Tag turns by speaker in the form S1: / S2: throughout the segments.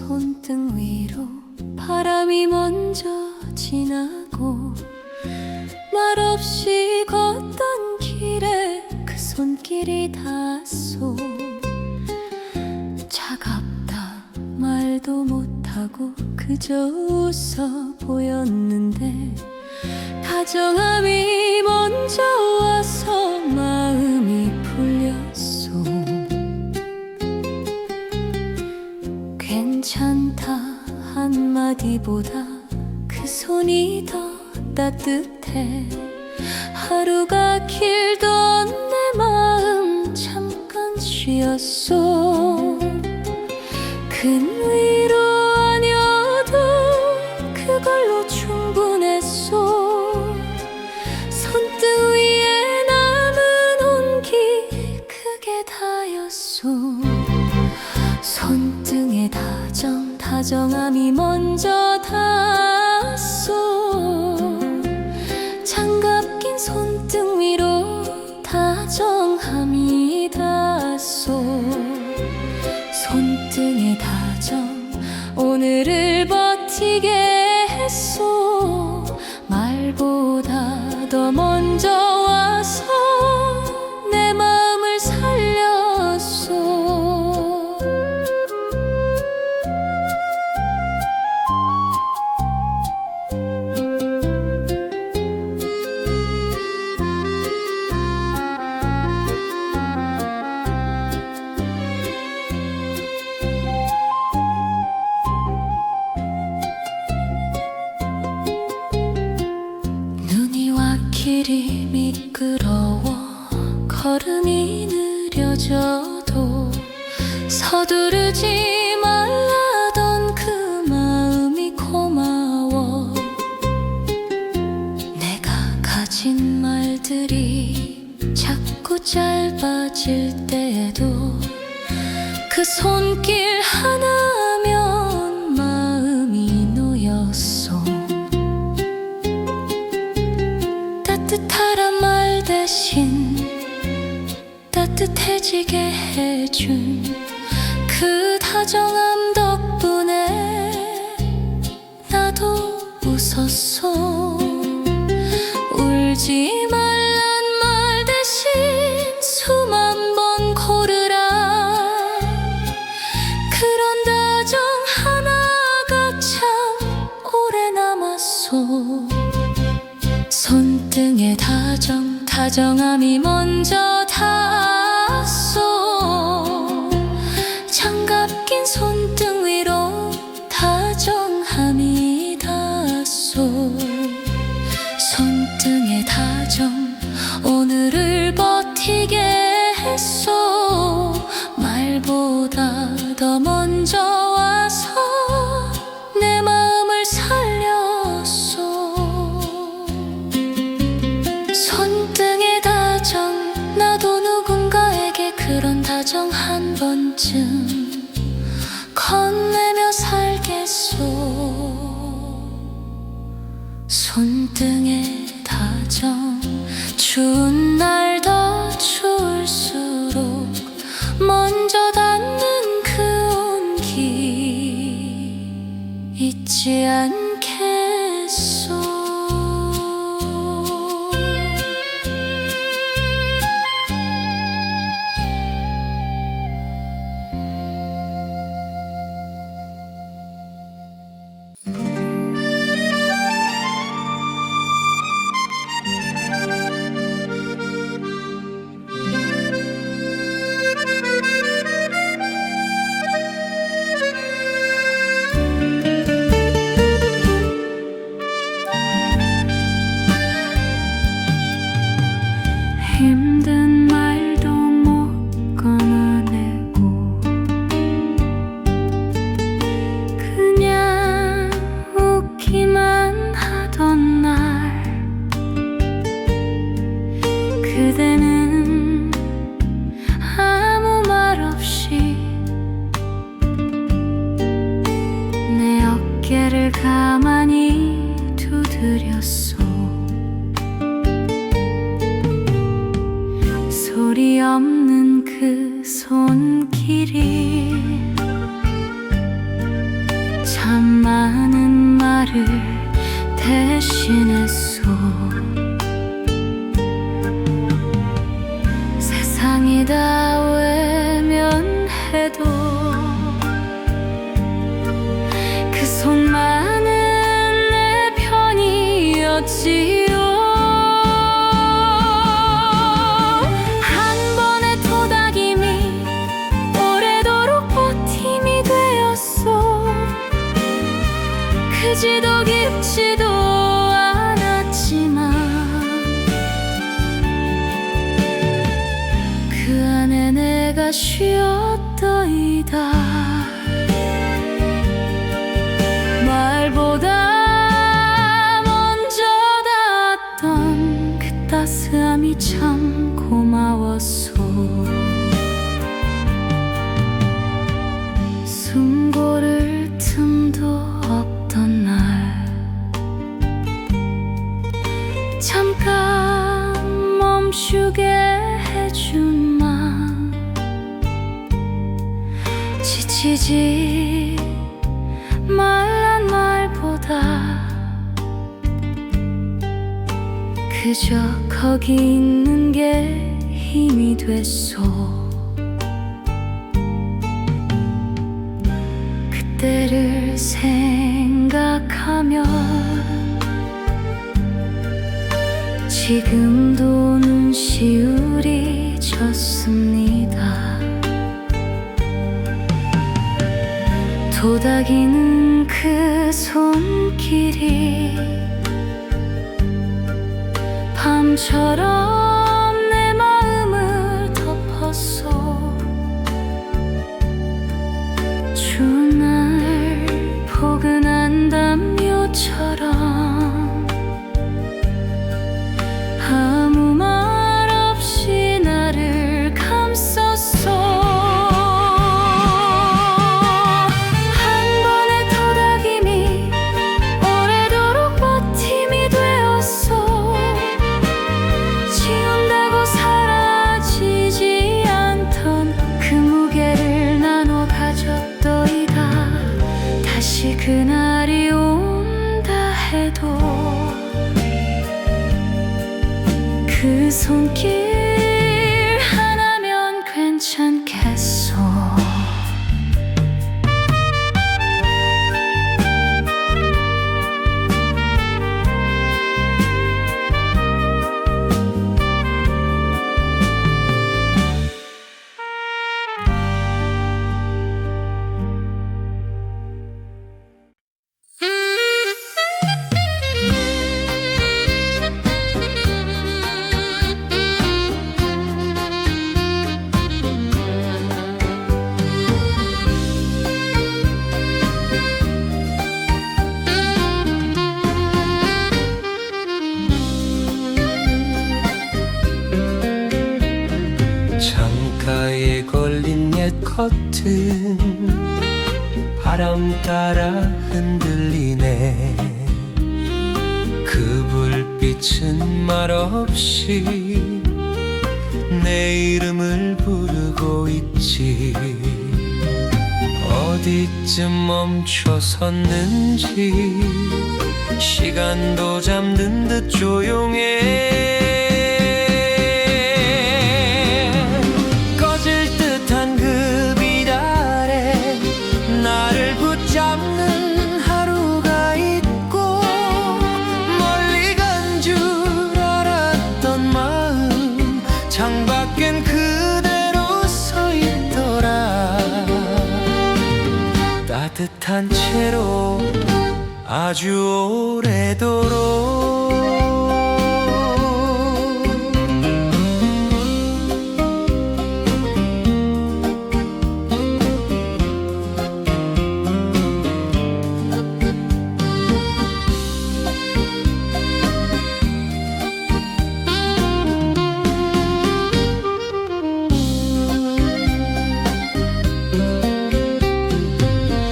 S1: 손등 위로 바람이 먼저 지나고 말없이 걷던 길에 그 손길이 닿았소. 차갑다 말도 못하고 그저 웃어 보였는데 다정함이 먼저 와서 마음이 풀렸소. 괜찮다 한마디보다 그 손이 더 따뜻해. 하루가 길던 내 마음 잠깐 쉬었소. 큰 위로 아니어도 그걸로 충분했소. 손등 위에 남은 온기 그게 다였소. 손등에 다정함이 먼저 닿았소. 장갑 낀 손등 위로 다정함이 닿았소. 손등에 다정 오늘을 버티게 했소. 말보다 더 먼저 와서 내 마음을 살렸소. 길이 미끄러워 걸음이 느려져도 서두르지 말라던 그 마음이 고마워. 내가 가진 말들이 자꾸 짧아질 때에도 그 손길 하나면 마음이 놓였어. 따뜻하란 말 대신 따뜻해지게 해준 그 다정함 덕분에 나도 웃었어. 울지 말란 말 대신 숨 한 번 고르라. 그런 다정 하나가 참 오래 남았어. 손등에 다정함이 먼저 닿았소. 장갑 낀 손등 위로 다정함이 닿았소. 손등에 다정 오늘을 버티게 했소. 말보다 더 먼저 와서 내 마음을 살렸소. 손등에 다정 나도 누군가에게 그런 다정 한 번쯤 건네며 살겠소. 손등에 다정 추운 날 더 추울수록 먼저 닿는 그 온기 잊지 않겠소. 힘든 말도 못 꺼내고 그냥 웃기만 하던 날 그대는 아무 말 없이 내 어깨를 가만히 두드렸소. 소리 없는 그 손길이 나를 대신했소. 세상이 다 외면해도 그 손만은 내 편이었지요. 한 번의 토닥임이 오래도록 버팀이 되었소. 크지도 깊지도 않았지만 그 안에 내가 쉬었더이다. 말보다 먼저 닿았던 그 따스함이 참 고마웠소. 숨 고를 틈도 없던 날 잠깐 멈추게 해준 맘, 지치지 말란 말보다 그저 거기 있는 게 힘이 됐소. 그때를 생각하면 지금도 눈시울이 젖습니다. 도닥이는 그 손길이 밤처럼 내 마음을 덮었소. 추운 날 포근한 담요처럼 아무 말 없이 나를 감쌌소. 한 번의 토닥임이 오래도록 버팀이 되었소. 지운다고 사라지지 않던 그 무게를 나눠 가졌더이다. 다시 그날이 온다 해도 그 손길 하나면 괜찮겠소.
S2: 창가에 걸린 옛 커튼 바람 따라 흔들리네. 그 불빛은 말없이 내 이름을 부르고 있지. 어디쯤 멈춰섰는지 시간도 잠든 듯 조용해. 잡는 하루가 있고 멀리 간 줄 알았던 마음 창밖엔 그대로 서 있더라. 따뜻한 채로 아주 오래도록.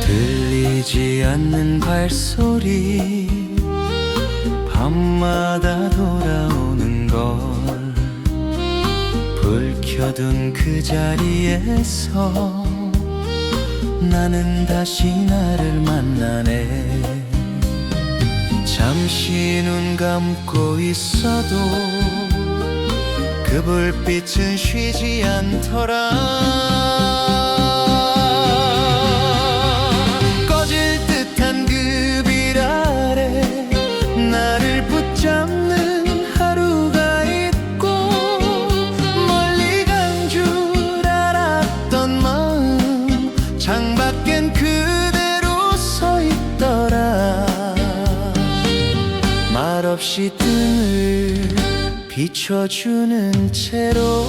S2: 들리지 않는 발소리 밤마다 돌아오는 걸 불 켜둔 그 자리에서 나는 다시 나를 만나네. 잠시 눈 감고 있어도 그 불빛은 쉬지 않더라. 꺼질 듯한 그 빛 아래 나를 붙잡는 하루가 있고, 멀리 간 줄 알았던 마음 창밖엔 그대로 서 있더라. 말없이 등을 비춰주는 채로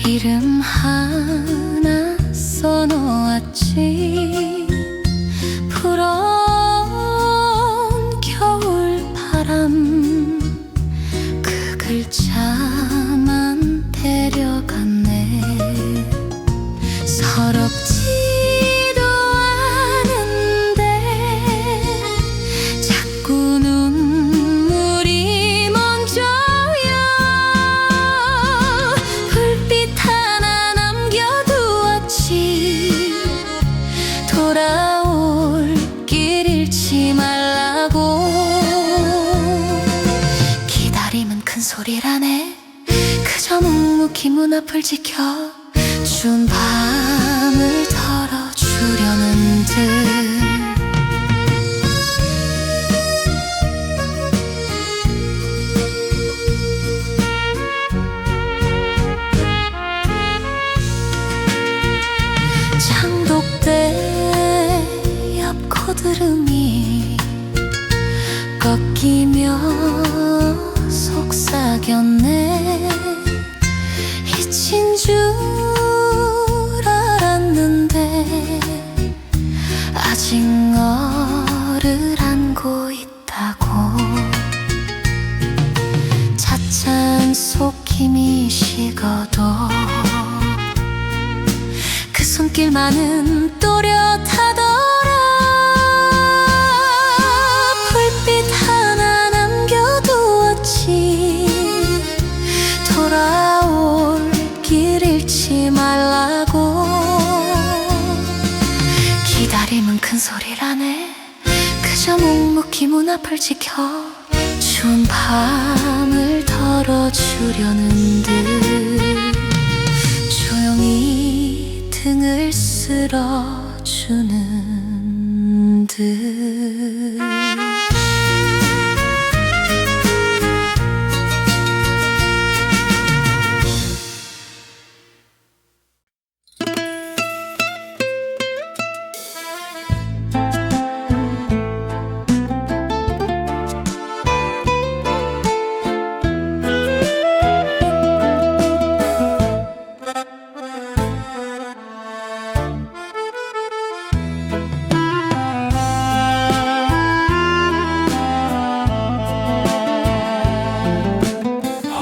S1: 이름 하나 써놓았지. 불어온 겨울바람 그 글자만 데려갔네. 서럽지도 않은데 자꾸 눈물이 먼저야. 돌아올 길 잃지 말라고. 기다림은 큰 소리라네. 그저 묵묵히 문 앞을 지켜 추운 밤을 덜어주려는 듯. 창독대 옆 코드름이 꺾이며 속삭였네. 잊힌 줄 알았는데 아직 너를 안고 있다고. 차찬 속힘이 식어도 그 손길만은 또렷하더라. 불빛 하나 남겨두었지. 돌아올 길 잃지 말라고. 기다림은 큰 소리라네. 그저 묵묵히 문 앞을 지켜 추운 밤을 덜어주려는 듯. 조용히 등을 쓸어주는 듯.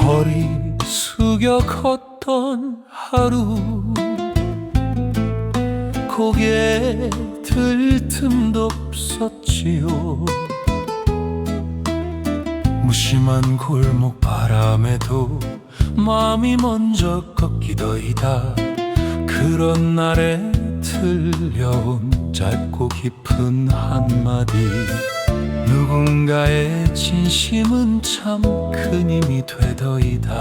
S2: 허리 숙여 걷던 하루, 고개 들 틈도 없었지요. 무심한 골목 바람에도 마음이 먼저 꺾이더이다. 그런 날에 들려온 짧고 깊은 한마디. 누군가의 진심은 참 큰 힘이 되더이다.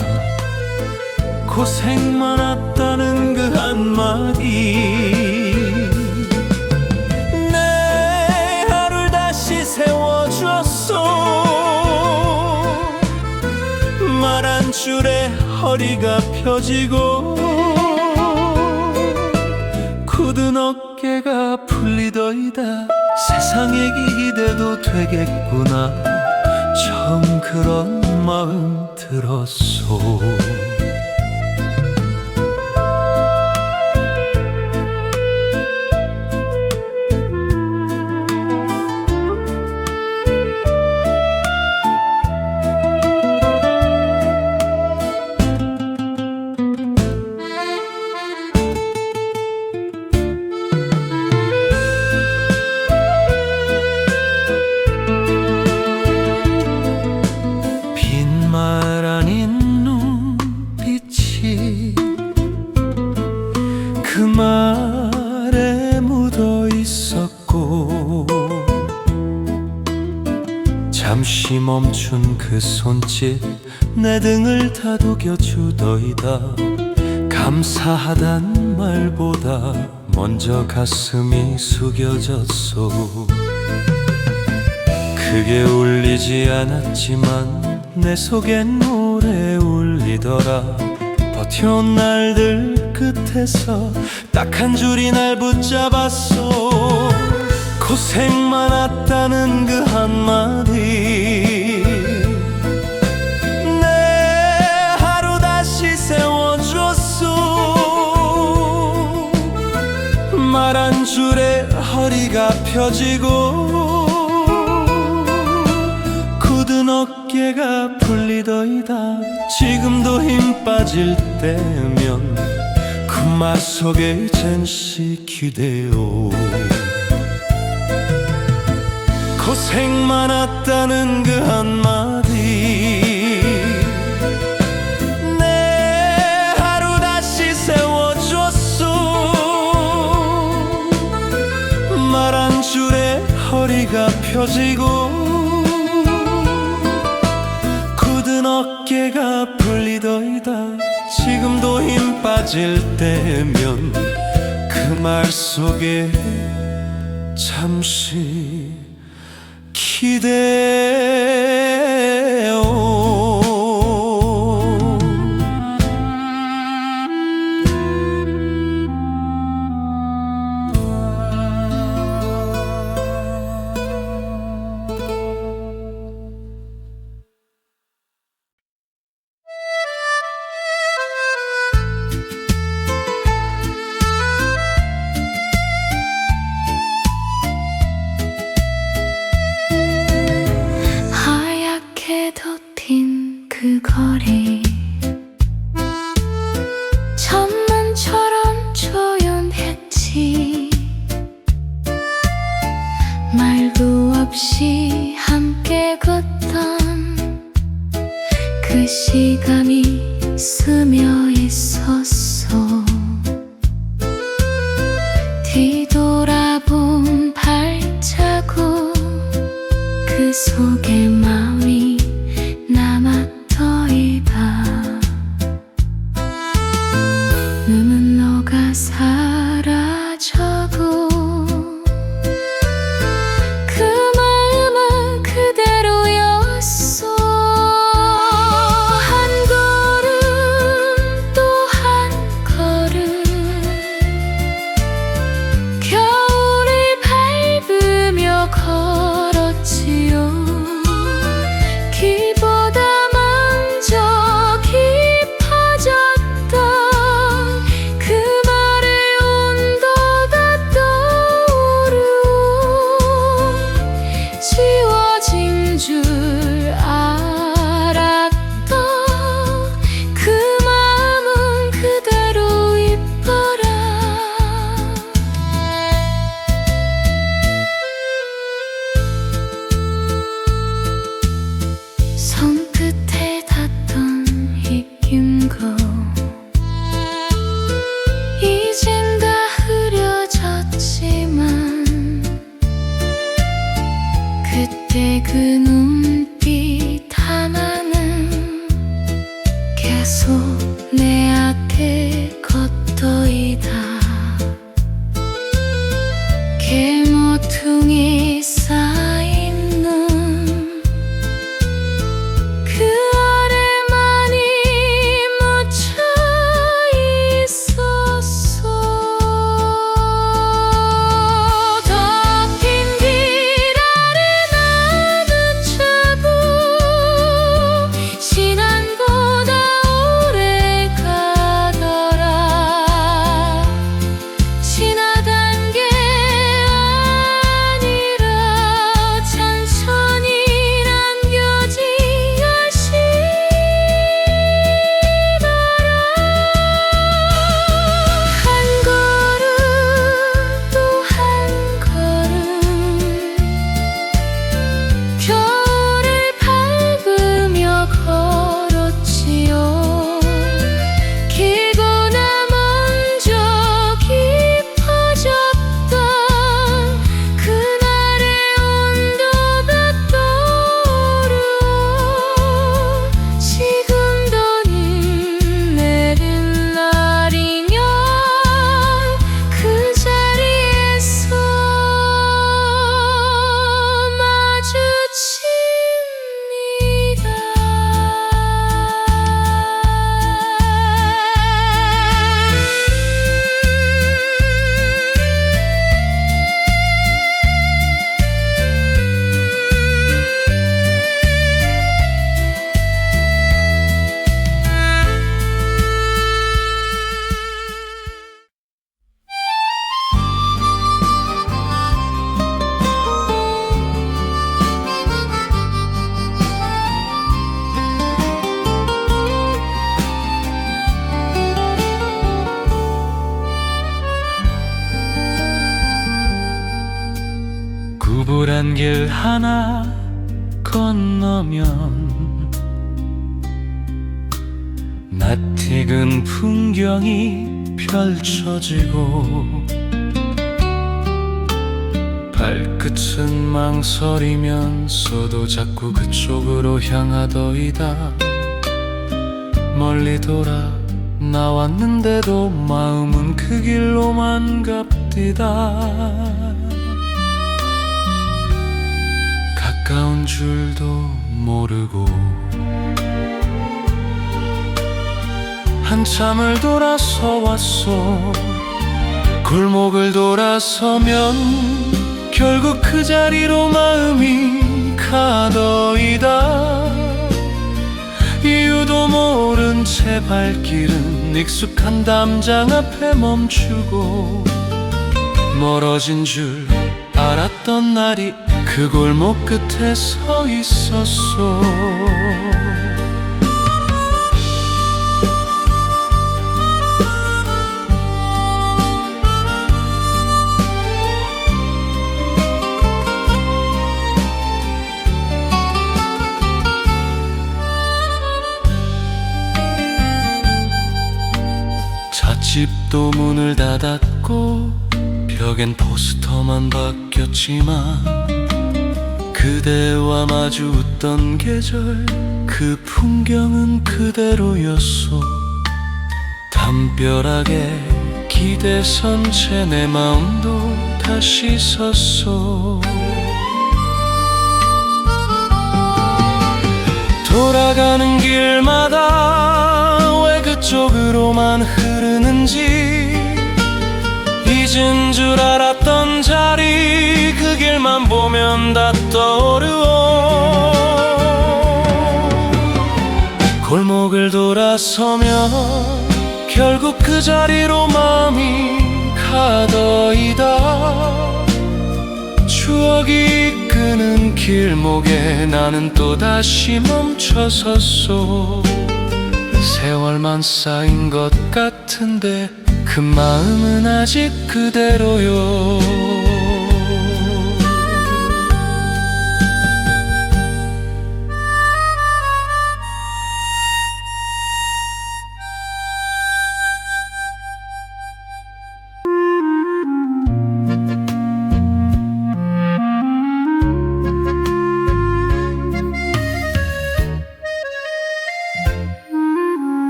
S2: 고생 많았다는 그 한마디 내 하루를 다시 세워주었어. 말 한 줄에 허리가 펴지고 굳은 어깨가 풀리더이다. 세상에 기대도 되겠구나. 처음 그런 마음 들었소. 말 아닌 눈빛이 그 말에 묻어 있었고, 잠시 멈춘 그 손짓 내 등을 다독여 주더이다. 감사하단 말보다 먼저 가슴이 숙여졌소. 크게 울리지 않았지만 내 속엔 오래 울리더라. 버텨온 날들 끝에서 딱 한 줄이 날 붙잡았소. 고생 많았다는 그 한마디 내 하루 다시 세워줬소. 말 한 줄에 허리가 펴지고 굳은 어깨가 풀리더이다. 지금도 힘 빠질 때면 그 말 속에 잠시 기대요. 고생 많았다는 그 한마디 내 하루 다시 세워줬소. 말 한 줄에 허리가 펴지고 어깨가 풀리더이다. 지금도 힘 빠질 때면 그 말 속에 잠시 기대요.
S1: 그 거리 천문처럼 조용했지. 말도 없이 함께 걷던 그 시간이 스며 있었어. 뒤돌아본 발자국 그 속에 마음이 남았더이다. 눈은 녹아 사라져도 그 마음은 그대로였어. 한 걸음 또 한 걸음 겨울을 밟으며 걸었지요. 기보다 먼저 깊어졌던 그 말의 온도가 떠오르고 지워진 줄 알았던 그 마음은 그대로 있더라. 손끝에 닿던 입김고 이젠 다 흐려졌지만 그때 그 눈빛 하나는 계속 내 앞에 걷더이다. 개모퉁이 쌓인 눈 그 아래만이 묻혀 있었어. 덮인 비
S2: 하얀 길 하나 건너면 낯익은 풍경이 펼쳐지고 발끝은 망설이면서도 자꾸 그쪽으로 향하더이다. 멀리 돌아 나왔는데도 마음은 그 길로만 갑디다. 가까운 줄도 모르고 한참을 돌아서 왔소. 골목을 돌아서면 결국 그 자리로 마음이 가더이다. 이유도 모른 채 발길은 익숙한 담장 앞에 멈추고 멀어진 줄 알았던 날이 그 골목 끝에 서 있었소. 찻집도 문을 닫았고 벽엔 포스터만 바뀌었지만 그대와 마주 웃던 계절 그 풍경은 그대로였소. 담벼락에 기대선 채 내 마음도 다시 섰소. 돌아가는 길마다 왜 그쪽으로만 흐르는지 잊은 줄 알았던 자리 그 길만 보면 다 떠오르오. 골목을 돌아서면 결국 그 자리로 마음이 가더이다. 추억이 이끄는 길목에 나는 또다시 멈춰섰소. 세월만 쌓인 것 같은데 그 마음은 아직 그대로요.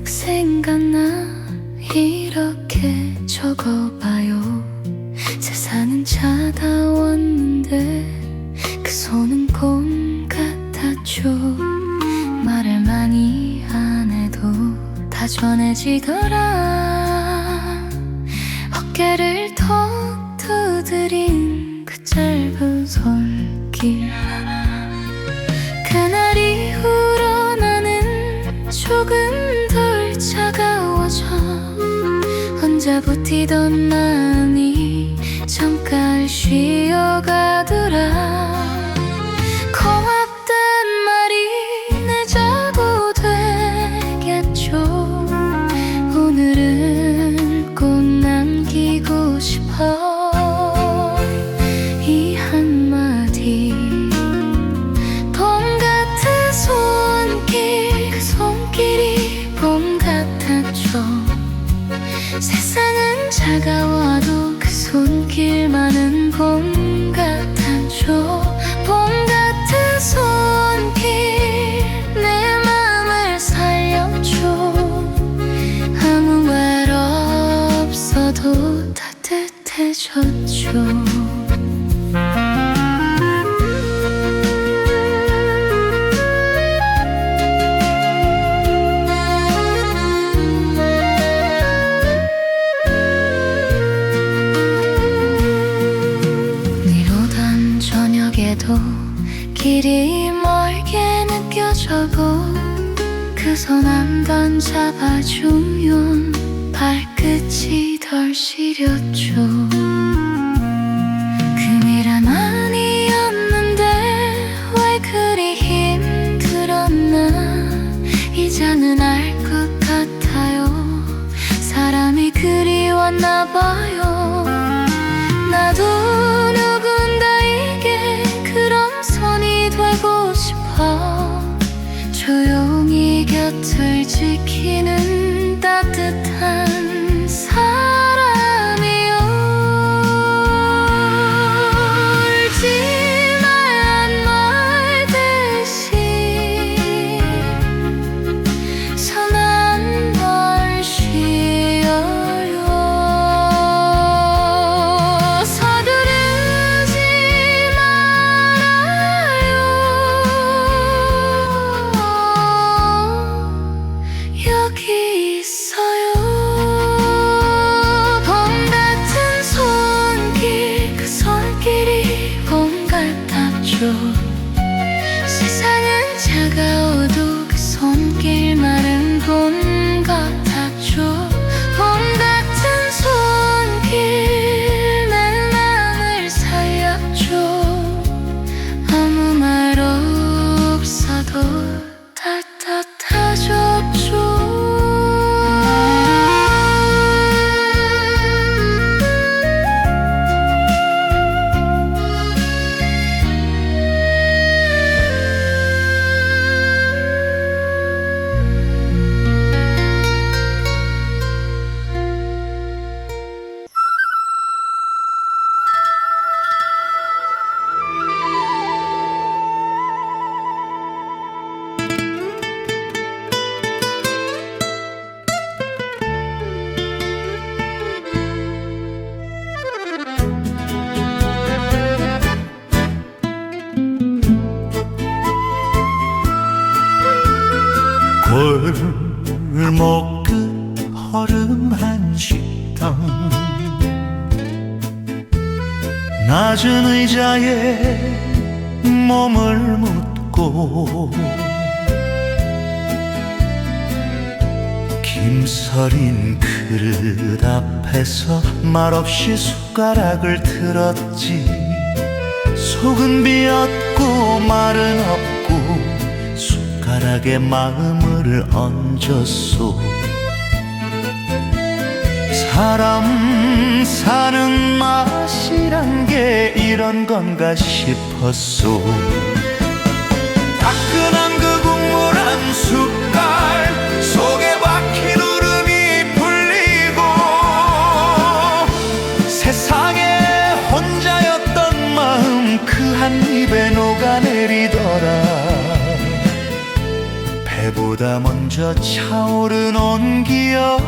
S1: 생각나 이렇게 적어봐요. 세상은 차가웠는데 그 손은 곰 같았죠. 말을 많이 안 해도 다 전해지더라. 어깨를 턱 두드린 그 짧은 손길. 그날 이후로 나는 조금 차가워져 혼자 버티던 마음이 잠깐 쉬어가더라. 고맙단 말이 내 자고 되겠죠. 오늘은 꼭 남기고 싶어 이 한마디. 봄 같은 손길 그 손길이 봄 같았죠. 세상은 차가워도 그 손길만은 봄 같았죠. 봄 같은 손길 내 맘을 살려줘. 아무 말 없어도 따뜻해졌죠. 길이 멀게 느껴져도 그 손 한 번 잡아주면 발끝이 덜 시렸죠. 금이란 아니었는데 왜 그리 힘들었나 이제는 알 것 같아요. 사람이 그리웠나 봐요. 지키는 따뜻한 사람이요. 울지 말란 말 대신 손 한 번 쉬어요. 서두르지 말아요. 여기 있어요. 봄 같은 손길, 그 손길이 봄 같았죠. 세상은 차가워도 그 손길만은 봄 같았죠. 봄 같은 손길, 내 맘을 살렸죠. 아무 말 없어도 따뜻해졌죠.
S2: 골목 끝 허름한 식당, 낮은 의자에 몸을 묻고 김서린 그릇 앞에서 말없이 숟가락을 들었지. 속은 비었고 말은 없고 숟가락에 마음을 얹었소. 사람 사는 맛이란 게 이런 건가 싶었소. 따끈한 그 국물 한 숟갈 속에 박힌 울음이 풀리고 세상에 혼자였던 마음 그 한 입에 녹아내리더라. 배보다 먼저 차오른 온기여,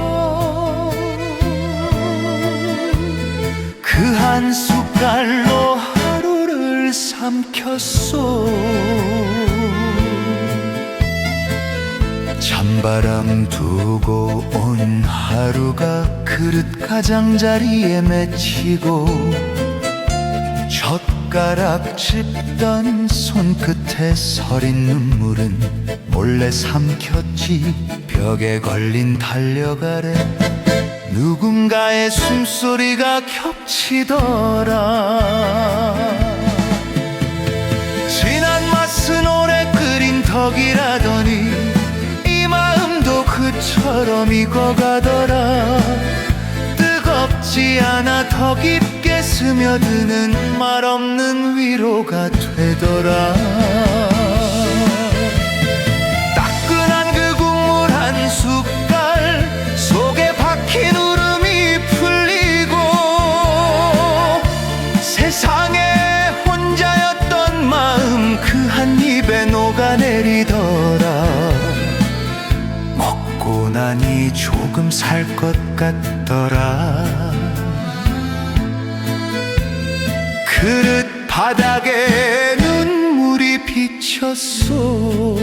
S2: 그 한 숟갈로 하루를 삼켰소. 찬바람 두고 온 하루가 그릇 가장자리에 맺히고 젓가락 짚던 손끝에 서린 눈물은 몰래 삼켰지. 벽에 걸린 달력아래 누군가의 숨소리가 겹치더라. 진한 맛은 오래 끓인 덕이라더니 이 마음도 그처럼 익어가더라. 뜨겁지 않아 더 깊게 스며드는 말 없는 위로가 되더라. 따끈한 그 국물 한 숟갈 속에 박힌 울음이 풀리고 세상에 혼자였던 마음 그 한 입에 녹아내리더라. 먹고 나니 조금 살 것 같더라. 그릇 바닥에 눈물이 비쳤소.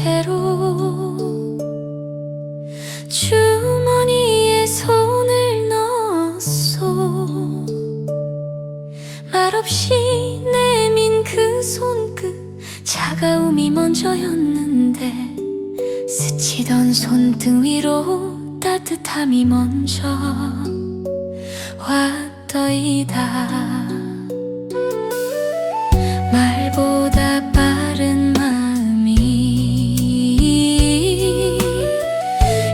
S1: 채로 주머니에 손을 넣었소. 말없이 내민 그 손끝, 차가움이 먼저였는데 스치던 손등 위로 따뜻함이 먼저 왔더이다. 말보다 빠른 마음이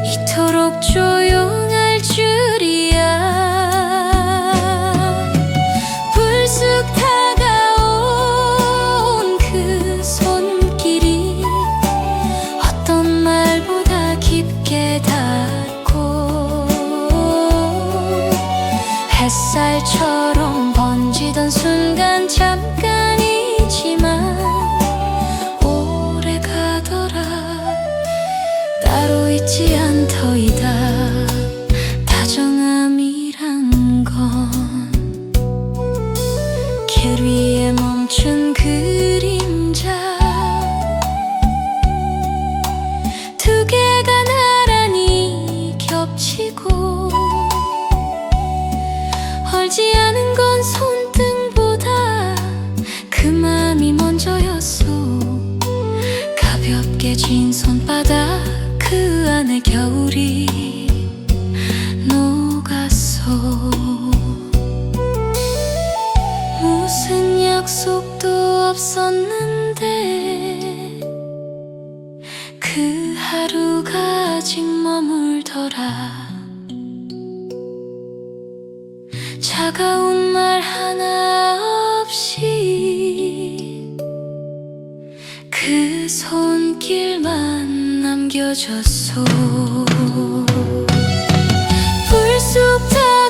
S1: 이토록 조용할 줄이야. 불쑥 다가온 그 손길이 어떤 말보다 깊게 닿고 햇살처럼 번지던 순간 잠깐이지만 오래 가더라. 따로 있지 않더이다. 다정함이란 건 길 위에 멈춘 그림자 두 개가 나란히 겹치고 얼지 않은 건 손등보다 그 마음이 먼저였소. 가볍게 쥔 손바닥 그 안에 겨울이 녹았소. 무슨 약속도 없었는데 그 하루가 아직 머물더라. 차가운 말 하나 없이 그 손길만 남겨졌소. 불쑥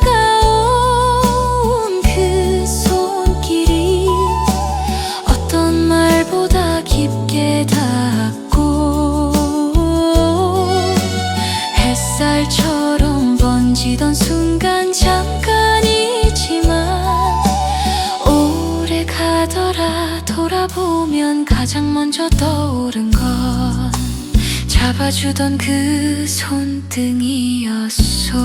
S1: 다가온 그 손길이 어떤 말보다 깊게 닿고 햇살처럼 번지던 순간 잠깐이지만 오래 가더라. 돌아보면 가장 먼저 떠오른 건 잡아주던 그 손등이었소.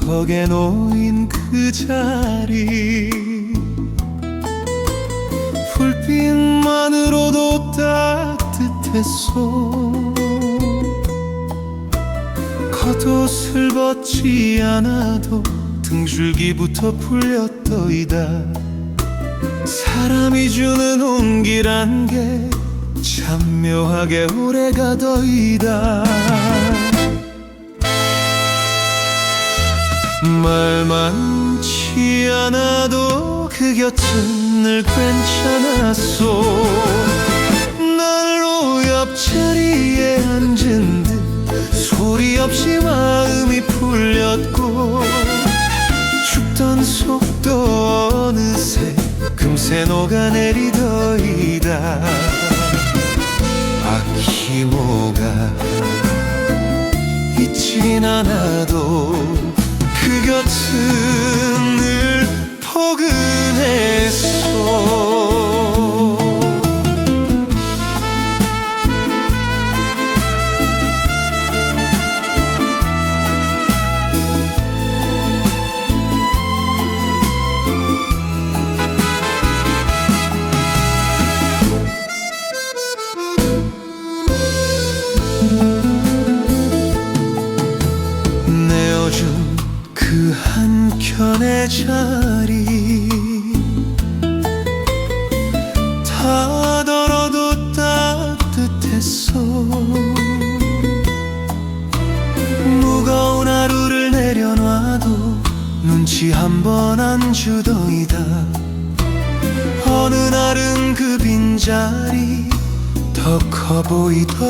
S2: 벽에 놓인 그 자리 불빛만으로도 따뜻했소. 겉옷을 벗지 않아도 등줄기부터 풀렸더이다. 사람이 주는 온기란 게 참 묘하게 오래가더이다. 말 많지 않아도 그 곁은 늘 괜찮았소. 난로 옆자리에 앉은 듯 소리 없이 마음이 풀렸고 춥던 속도 어느새 금세 녹아내리더이다. 아키모가 있진 않아도 그 곁은 늘 포근했소. 내어준 그 한켠의 자리 다 덜어도 따뜻했소. 빛이 한 번 안 주더이다. 어느 날은 그 빈자리 더 커 보이더라니까요.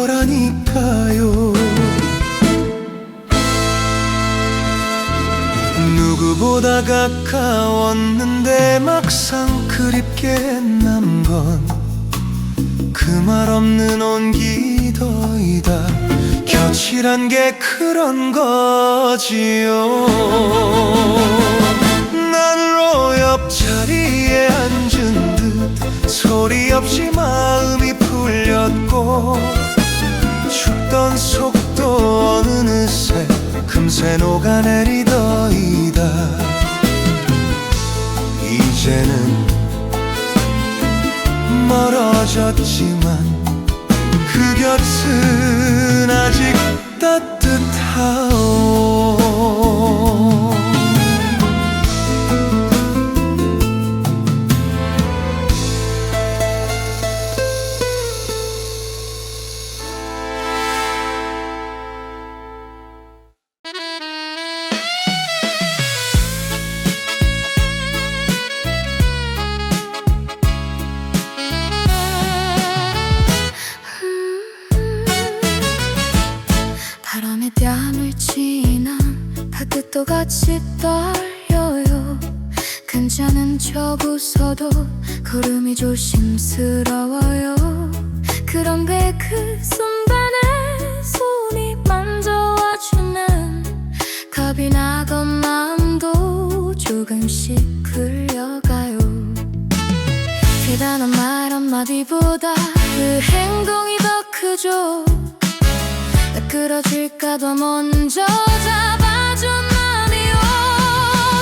S2: 누구보다 가까웠는데 막상 그립게 남건 그 말 없는 온기더이다. 곁이란 게 그런 거지요. 난로 옆자리에 앉은 듯 소리 없이 마음이 풀렸고 춥던 속도 어느새 금세 녹아내리더이다. 이제는 멀어졌지만 그 곁은 아직 따뜻하오.
S1: 바람에 뺨을 치나 가뜻도 같이 떨려요. 괜찮은 척 웃어도 걸음이 조심스러워요. 그런데 그 순간에 손이 만져와주는 겁이 나던 마음도 조금씩 풀려가요. 대단한 말 한마디보다 그 행동이 더 크죠. 끌어질까 더 먼저 잡아준 맘이요.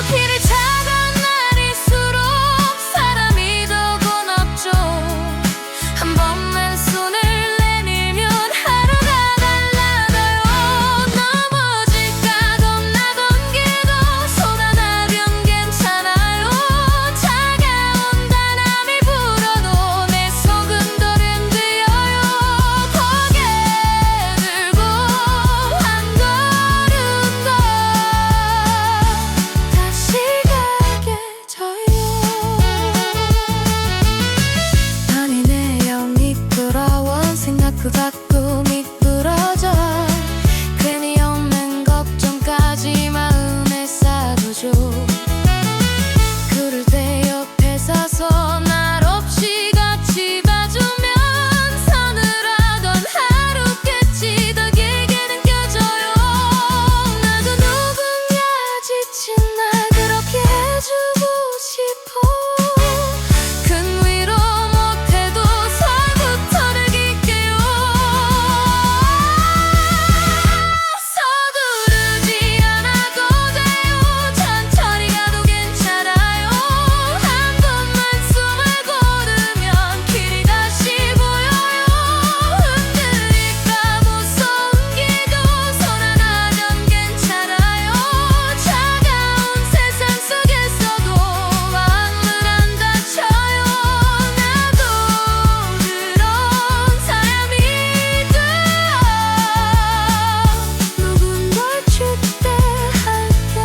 S1: 길이 차가운 날일수록 사람이 더 고맙죠. 한 번 맨손을 내밀면 하루가 달라져요. 넘어질까 겁나던 길도 쏟아나면 괜찮아요. 차가운 바람이 불어도 내 속은 덜 흔들려요. 고개 들고 한 걸음 더 다시 가게 져요. 아니 내 영이 부러워 생각보다 꿈이 부러져. 괜히 없는 걱정까지 마음에 쌓아두죠. 그럴 때 옆에 서서 날 없이 같이 봐주면 서늘하던 하루 끝이 더 길게 느껴져요. 나도 누구냐 지친 날 그렇게 해주고 싶어. 큰 위로 못해도 서부터를 길게요. 서두르지 않아도 돼요. 천천히 가도 괜찮아요. 한 번만 숨을 고르면 길이 다시 보여요. 흔들릴까 무서운 길도 손 하나면 괜찮아요. 차가운 세상 속에서도 마음을 안 다쳐요. 나도 그런 사람이다. 누군가 줄 때 할게요.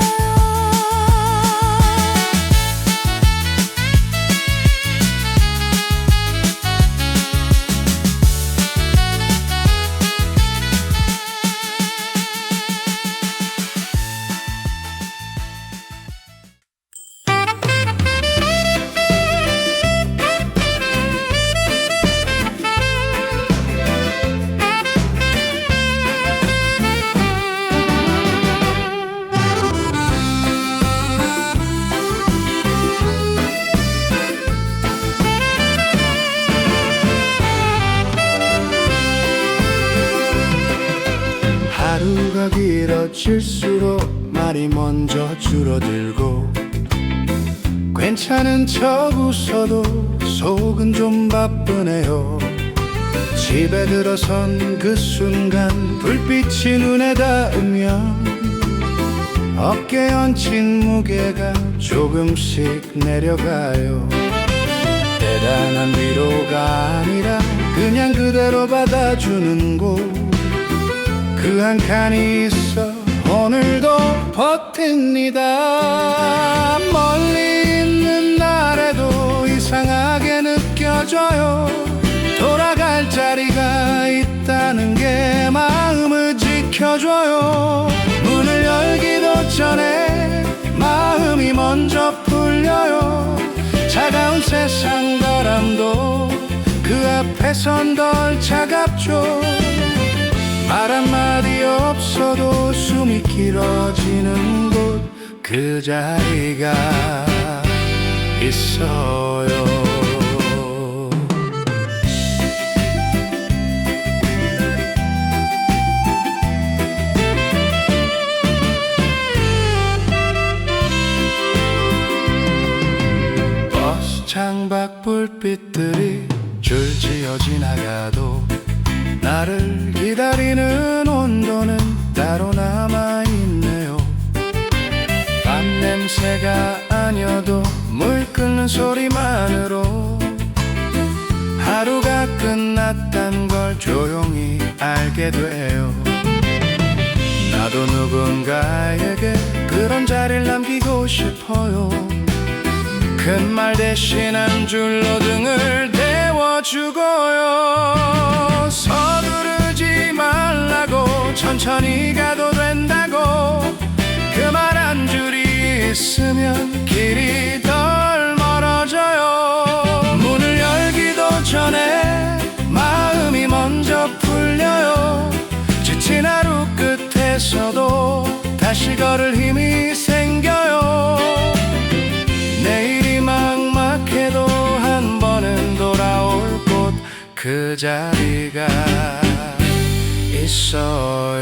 S2: 하루가 길어질수록 말이 먼저 줄어들고 괜찮은 척 웃어도 속은 좀 바쁘네요. 집에 들어선 그 순간 불빛이 눈에 닿으면 어깨에 얹힌 무게가 조금씩 내려가요. 대단한 위로가 아니라 그냥 그대로 받아주는 곳 그 한 칸이 있어 오늘도 버팁니다. 세상 바람도 그 앞에선 덜 차갑죠. 말 한마디 없어도 숨이 길어지는 곳 그 자리가 있어요. 창밖 불빛들이 줄지어 지나가도 나를 기다리는 온도는 따로 남아있네요. 밤 냄새가 아니어도 물 끓는 소리만으로 하루가 끝났단 걸 조용히 알게 돼요. 나도 누군가에게 그런 자리를 남기고 싶어요. 큰 말 대신 한 줄로 등을 데워주고요. 서두르지 말라고 천천히 가도 된다고 그 말 한 줄이 있으면 길이 덜 멀어져요. 문을 열기도 전에 마음이 먼저 풀려요. 지친 하루 끝에서도 다시 걸을 힘이 생겨요. 내일이 막막해도 한 번은 돌아올 곳 그 자리가 있어요.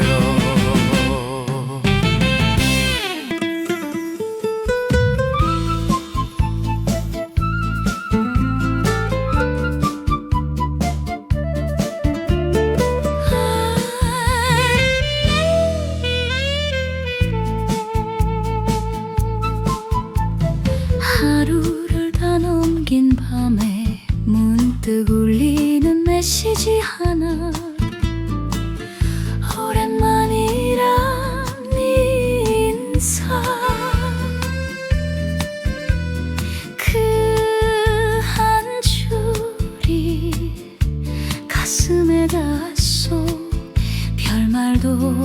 S1: 하루를 다 넘긴 밤에 문득 울리는 메시지 하나. 오랜만이란 인사. 그 한 줄이 가슴에 닿았소. 별말도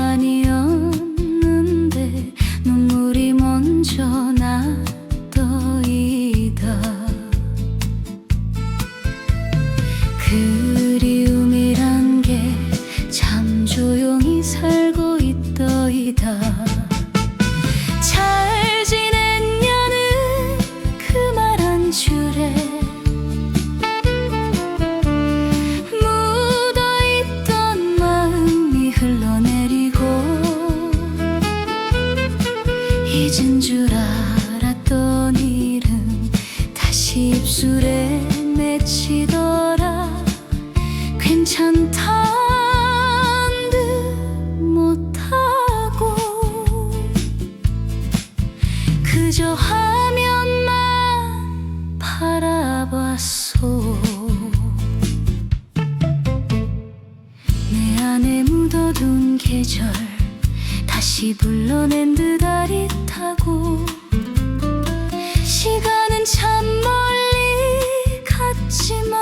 S1: 아니었는데 눈물이 먼저 나더이다. 그리움이란 게 참 조용히 살고 있더이다. 잘 지냈냐는 그 말 한 줄에 묻어있던 마음이 흘러내리고 잊은 줄 알았던 이름 다시 입술에 맺히더라. 괜찮단 듯 못하고 그저 화면만 바라봤소. 내 안에 묻어둔 계절 다시 불러낸 듯 아릿하고 시간은 참 멀리 갔지만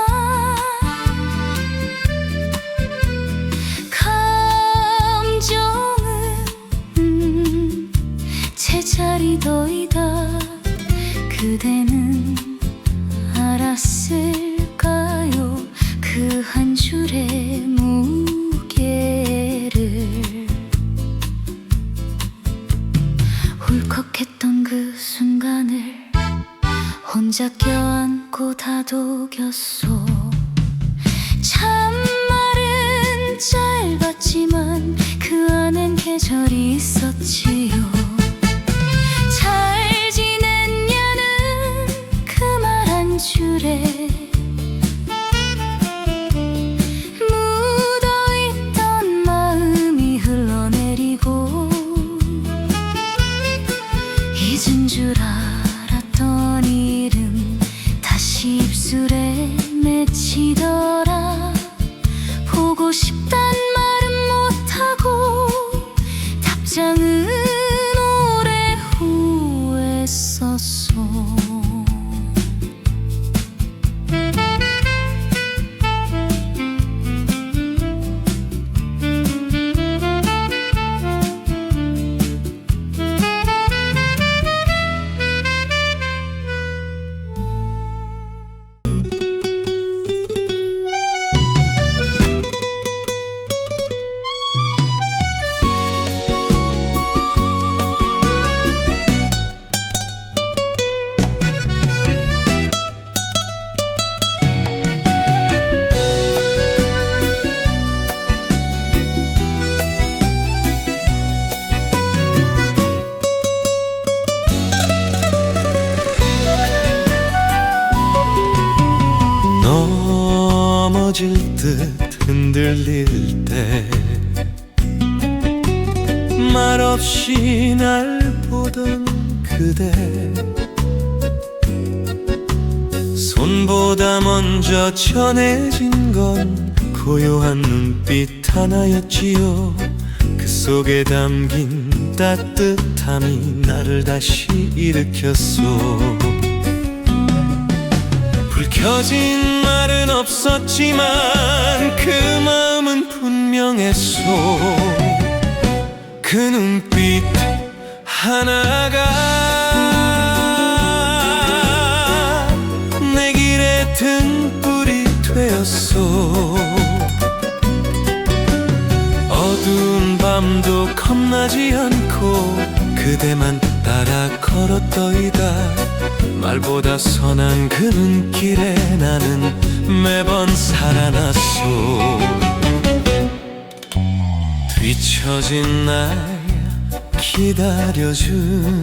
S1: 감정은 제자리더이다. 그대는 알았을까요? 그 한 줄의 무게를. 울컥했던 그 순간을 혼자 껴안고 다독였소. 참말은 짧았지만 그 안엔 계절이 있었지요. 잘 지냈냐는 그 말 한 줄에 묻어있던 마음이 흘러내리고 잊은 줄 알았던 이름 다시 입술에 맺히더라. 보고 싶단 말은 못하고 답장은 오래 후했었소.
S2: 없이 날 보던 그대, 손보다 먼저 전해진 건 고요한 눈빛 하나였지요. 그 속에 담긴 따뜻함이 나를 다시 일으켰소. 불 켜진 말은 없었지만 그 마음은 분명했소. 그 눈빛 하나가 내 길의 등불이 되었소. 어두운 밤도 겁나지 않고 그대만 따라 걸었더이다. 말보다 선한 그 눈길에 나는 매번 살아났소. 뒤처진 날 기다려준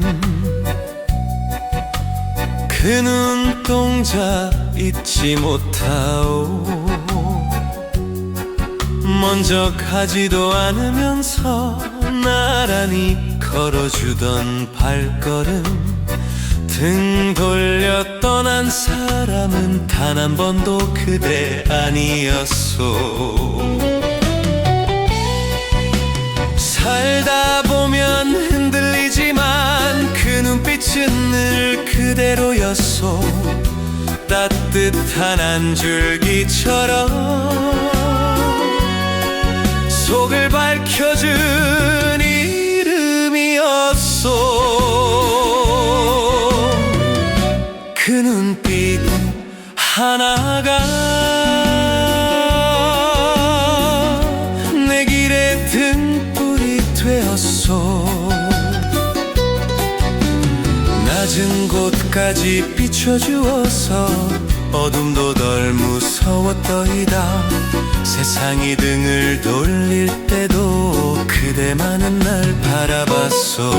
S2: 그 눈동자 잊지 못하오. 먼저 가지도 않으면서 나란히 걸어주던 발걸음, 등 돌려 떠난 사람은 단 한 번도 그대 아니었소. 살다 보면 흔들리지만 그 눈빛은 늘 그대로였소. 따뜻한 한 줄기처럼 속을 밝혀준 이름이었소. 그 눈빛 하나가 내 길의 등불이 되었소. 낮은 곳까지 비춰주어서 어둠도 덜 무서웠더이다. 세상이 등을 돌릴 때도 그대만은 날 바라봤소.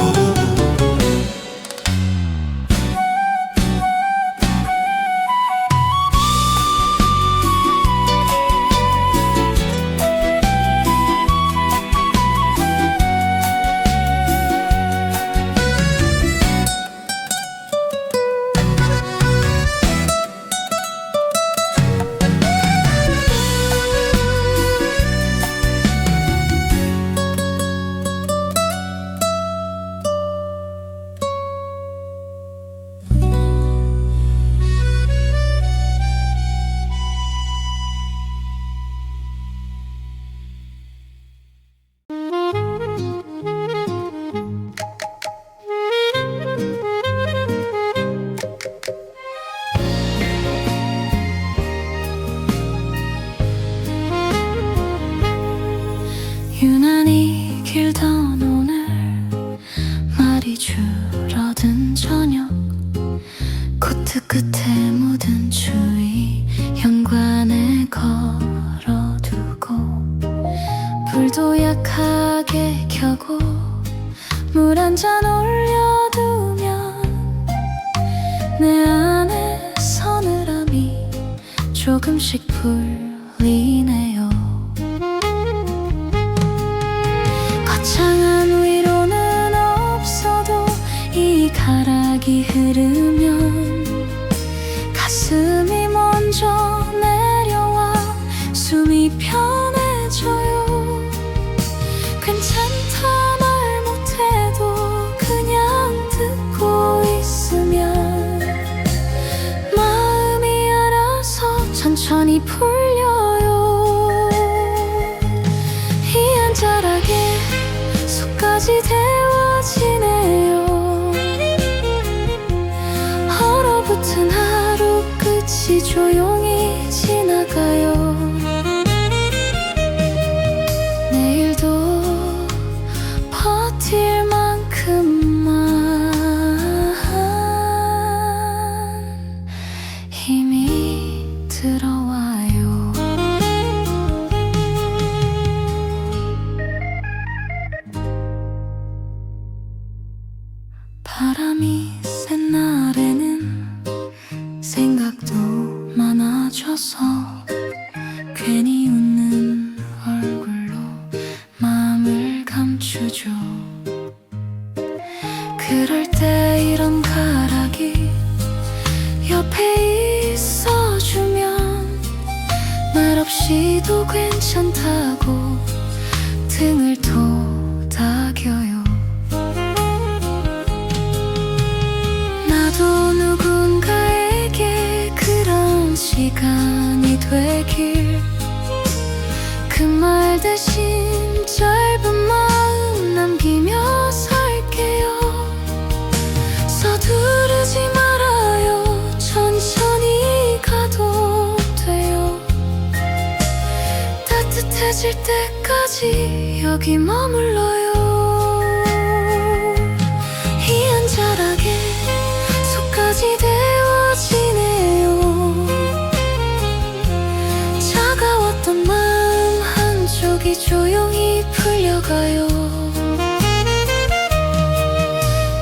S1: 유난히 길던 오늘, 말이 줄어든 저녁, 코트 끝에 묻은 추위 현관에 걸어두고, 불도 약하게 켜고 물 한 잔 올려두면 내 안에 서늘함이 조금씩 풀리네요. 거창한 위로는 없어도 이 가락이 흐르면 가슴이 먼저 내려와 숨이 편해져요. 괜찮다 말 못해도 그냥 듣고 있으면 마음이 알아서 천천히 풀려요. 이 한 자락에 속까지 데워지네요. 얼어붙은 하루 끝이 조용히 지나가요. 내일도 버틸 만큼만 힘이 들어와요. 바람이 센 날에는 생각도 많아져서 괜히 웃는 얼굴로 마음을 감추죠. 때 이런 가락이 옆에 있어주면 말 없이도 괜찮다고 등을 토닥여요. 나도 누군가에게 그런 시간이 되길, 그 말 대신 짧은 마음 남기며 살게요. 서두르지 말아요. 천천히 가도 돼요. 따뜻해질 때까지 여기 머물러요. 희한 자락에 속까지 데워지네요. 차가웠던 마음 한쪽이 조용히 풀려가요.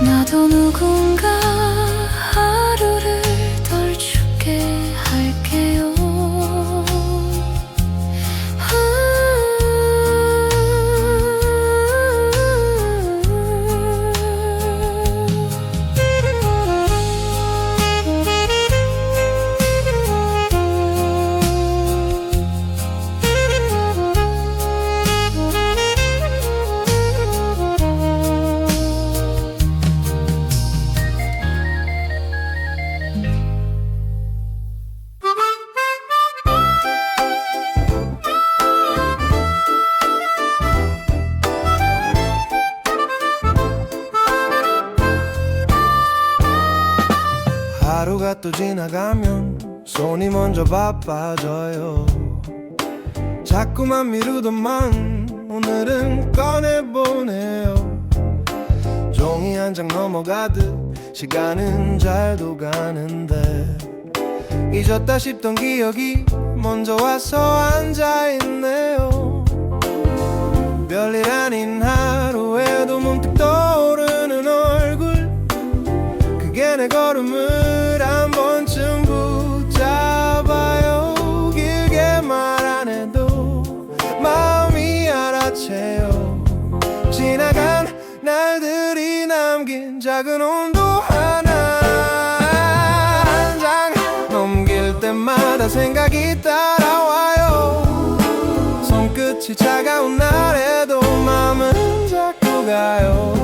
S1: 나도 누군가 하루를 덜 춥게 할게요.
S3: 하루가 또 지나가면 손이 먼저 바빠져요. 자꾸만 미루더만 오늘은 꺼내보네요. 종이 한 장 넘어가듯 시간은 잘도 가는데, 잊었다 싶던 기억이 먼저 와서 앉아있네요. 별일 아닌 하루에도 문득 떠오르는 얼굴, 그게 내 걸음을 한 번쯤 붙잡아요. 길게 말 안 해도 마음이 알아채요. 지나간 날들이 남긴 작은 온도 하나, 한 장 넘길 때마다 생각이 따라와요. 손끝이 차가운 날에도 마음은 자꾸 가요.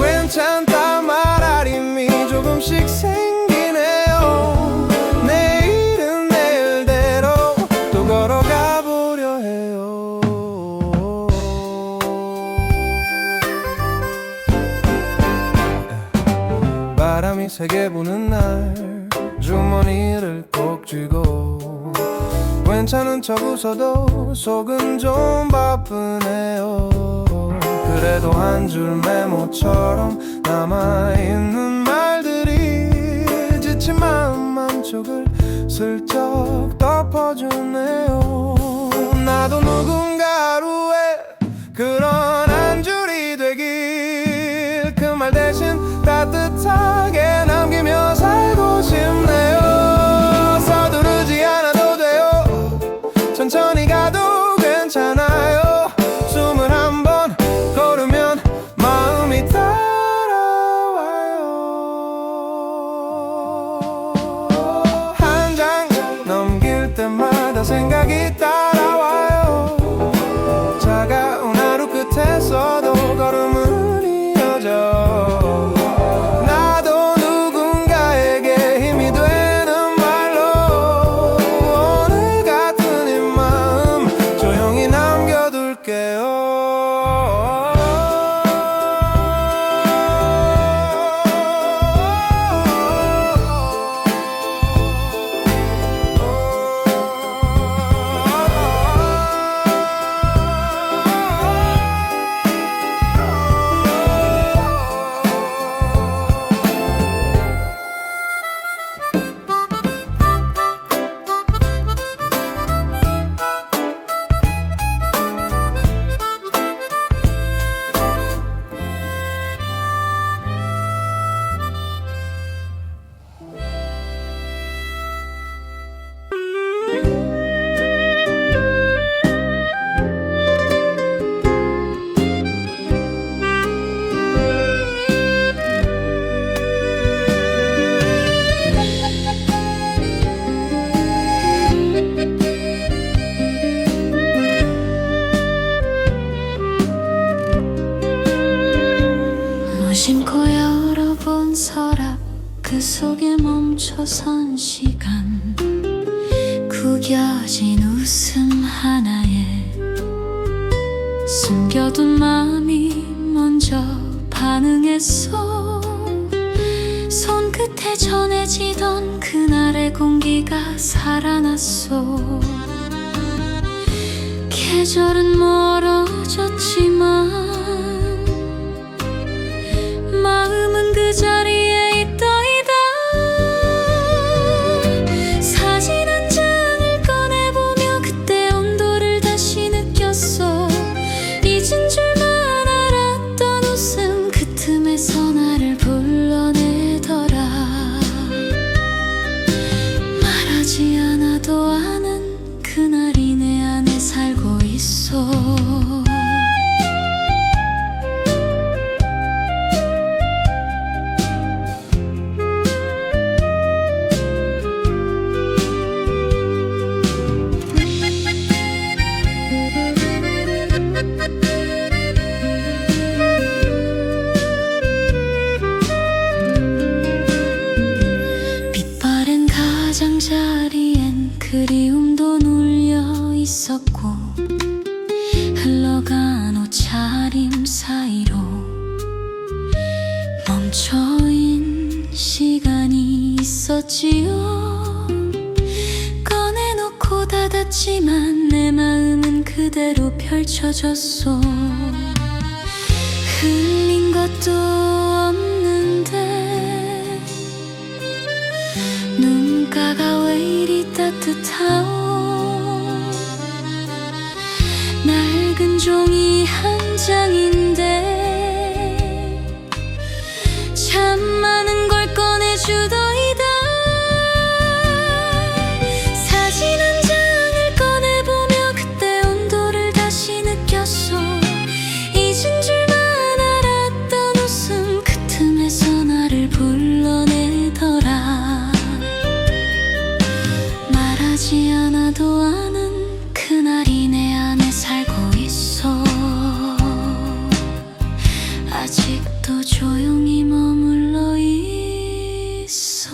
S3: 괜찮다 말할 힘이 조금씩 생기네요. 내일은 내일대로 또 걸어가 보려 해요. 바람이 세게 부는 날 주머니를 꼭 쥐고 괜찮은 척 웃어도 속은 좀 바쁘네요. 그래도 한 줄 메모처럼 남아있는 말들이 지친 마음 한쪽을 슬쩍 덮어주네요. 나도 누군가 하루에 그런 한 줄이 되길, 그 말 대신 따뜻하게 남기며 살고 싶네요. 서두르지 않아도 돼요. 천천히 가도 괜찮아요. 숨을 한번 고르면 마음이 따라와요. 한 장 넘길 때마다 생각이 따라와요. 차가운 하루 끝에서도 걸음은 이어져. 나도 누군가에게 힘이 되는 말로 오늘 같은 이 마음 조용히 남겨둘게요.
S1: 서랍 그 속에 멈춰선 시간, 구겨진 웃음 하나에 숨겨둔 마음이 먼저 반응했어. 손끝에 전해지던 그날의 공기가 살아났어. 계절은 멀어졌지만 마음은 그 자리에 있더이다. 사진 한 장을 꺼내보며 그때 온도를 다시 느꼈어. 잊은 줄만 알았던 웃음 그 틈에서 나를 불러내더라. 말하지 않아도 아는 그날이 내 안에 살고 있어. 빛바랜 가장자리엔 그리움도 눌려 있었고, 흘러간 옷차림 사이로 멈춰인 시간이 있었지요. 꺼내놓고 닫았지만 내 마음은 그대로 펼쳐졌어. 흘린 것도 없는데 눈가가 왜 이리 따뜻하오. 낡은 종이 한 장인데 참 많은 걸 꺼내주더이다. 사진 한 장을 꺼내보며 그때 온도를 다시 느꼈어. 잊은 줄만 알았던 웃음 그 틈에서 나를 불러내더라. 말하지 않아도 아는 그날이 내 안에 살고 있어. 아직도 조용히 머물러 있어.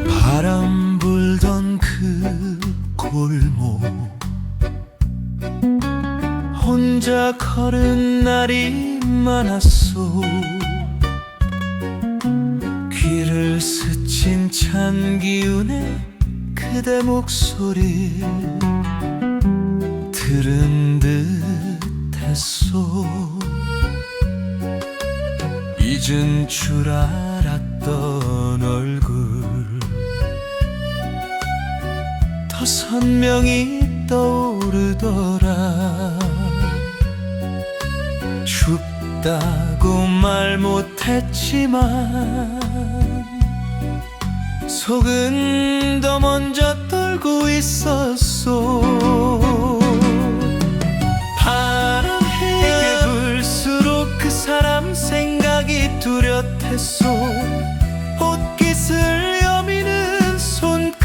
S2: 바람 불던 그 골목, 혼자 걸은 날이 많았소. 귀를 스친 찬 기운에 그대 목소리 들은 듯 했소. 잊은 줄 알았던 얼굴 더 선명히 떠오르더라. 춥다고 말 못했지만 속은 더 먼저 떨고 있었소. 바람에 불수록 그 사람 생각이 뚜렷했소. 옷깃을 여미는 손끝,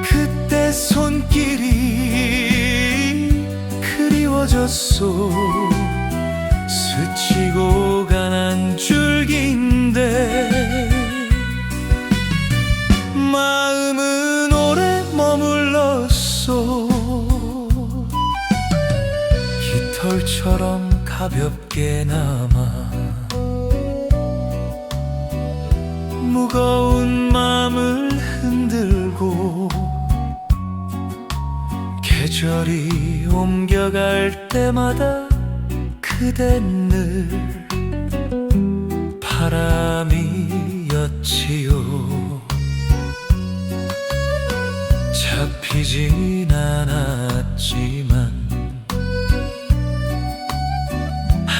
S2: 그때 손길이 그리워졌소. 스치고 간 한 줄기인데 마음은 오래 머물렀소. 깃털처럼 가볍게 남아 무거운 마음을 흔들고, 계절이 옮겨갈 때마다 그댄 늘 바람이었지요. 잡히진 않았지만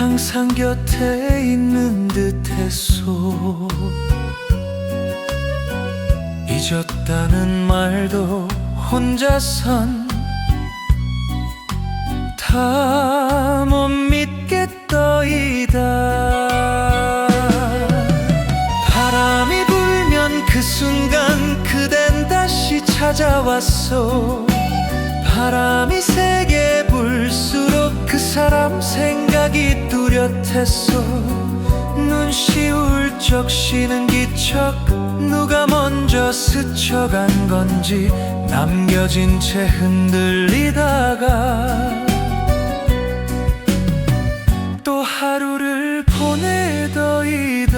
S2: 항상 곁에 있는 듯했소. 잊었다는 말도 혼자선 다 못 믿겠더이다. 바람이 불면 그 순간 그댄 다시 찾아왔소. 바람이 세게 불수록 그 사람 생각이 뚜렷했소. 눈시 울적 쉬는 기척 누가 먼저 스쳐간 건지 남겨진 채 흔들리다가 또 하루를 보내더이다.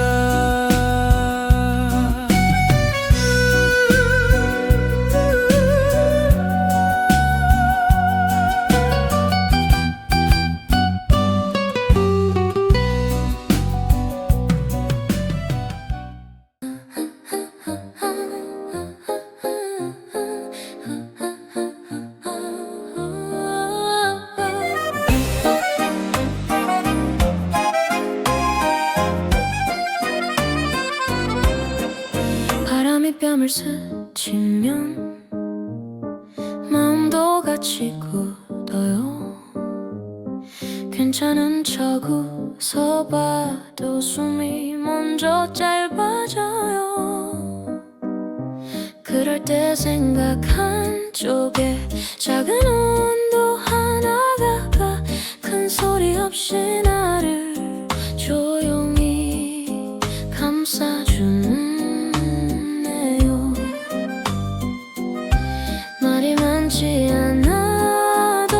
S1: 바람이 뺨을 스치면 마음도 같이 굳어요. 괜찮은 척 웃어봐도 숨이 먼저 짧아져요. 그럴 때 생각 한쪽에 작은 온도 하나가 큰 소리 없이 나를 조용히 감싸주는 말이 많지 않아도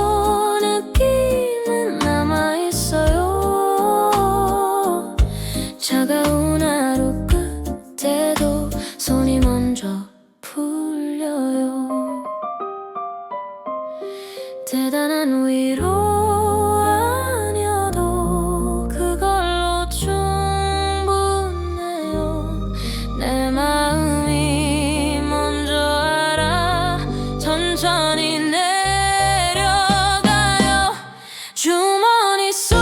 S1: 느낌은 남아있어요. 차가운 하루 끝에도 손이 먼저 풀려요. 대단한 위로 아니어도 그걸로 충분해요. 내 마음이 먼저 알아 천천히 내려가요. 주머니 속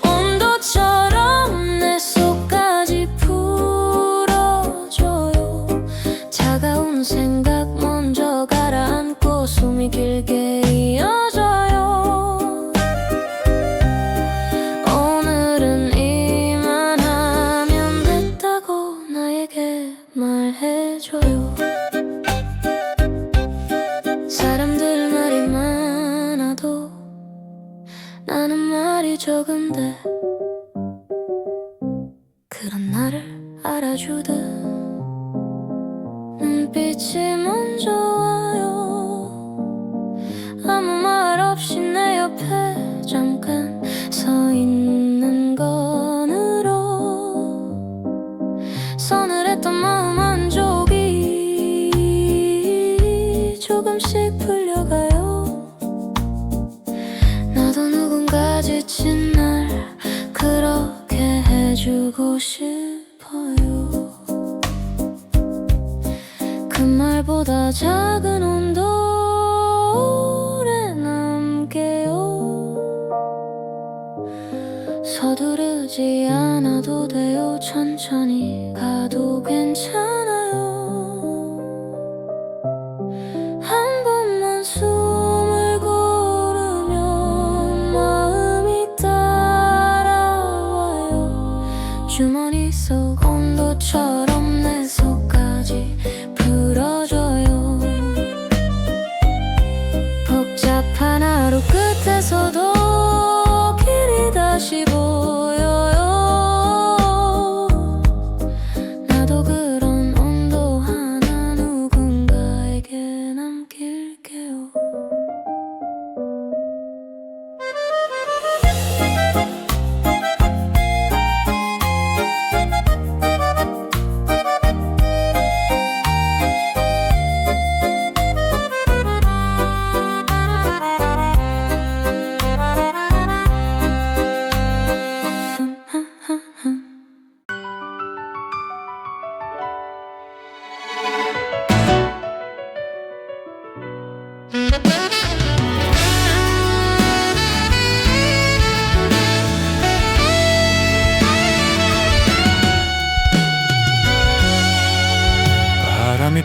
S1: 온도처럼 내 속까지 풀어줘요. 차가운 생각 먼저 가라앉고 숨이 길게 이어져요. 오늘은 이만하면 됐다고 나에게 말해줘요. 사람들 말이 많아도 나는 말이 적은데 그런 나를 알아주듯 눈빛이 먼저 와요. 아무 말 없이 내 옆에 잠깐 서 있는 건으로 서늘했던 마음 한쪽이 조금씩 풀려가요. 나도 누군가 지친 날 그렇게 해주고 싶어요. 그 말보다 작은 온도 오래 남게요. 서두르지 않아도 돼요. 천천히 가도 괜찮아요. 한 번만 숨을 고르면 마음이 따라와요. 주머니 속 온도처럼 내 속까지 풀어줘요. 복잡한 하루 끝에서도 길이 다시 보여요. 나도 그런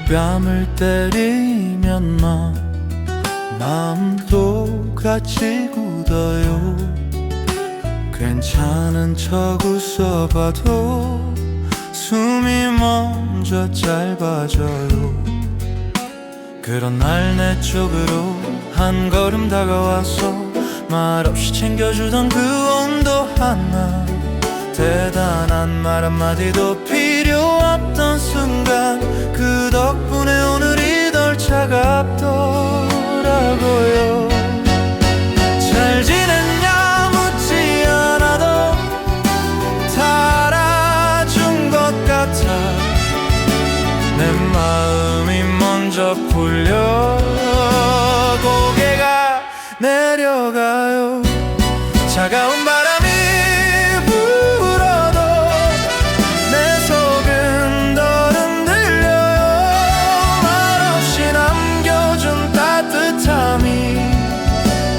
S2: 뺨을 때리면 마음도 같이 굳어요. 괜찮은 척 웃어봐도 숨이 먼저 짧아져요. 그런 날 내 쪽으로 한 걸음 다가와서 말없이 챙겨주던 그 온도 하나, 대단한 말 한마디도 필요 없던 순간, 그 덕분에 오늘이 덜 차갑더라고요. 잘 지냈냐 묻지 않아도 달아준 것 같아. 내 마음이 먼저 풀려 고개가 내려가요. 차가운 바람이 불어도 내 속은 덜 흔들려요. 말없이 남겨준 따뜻함이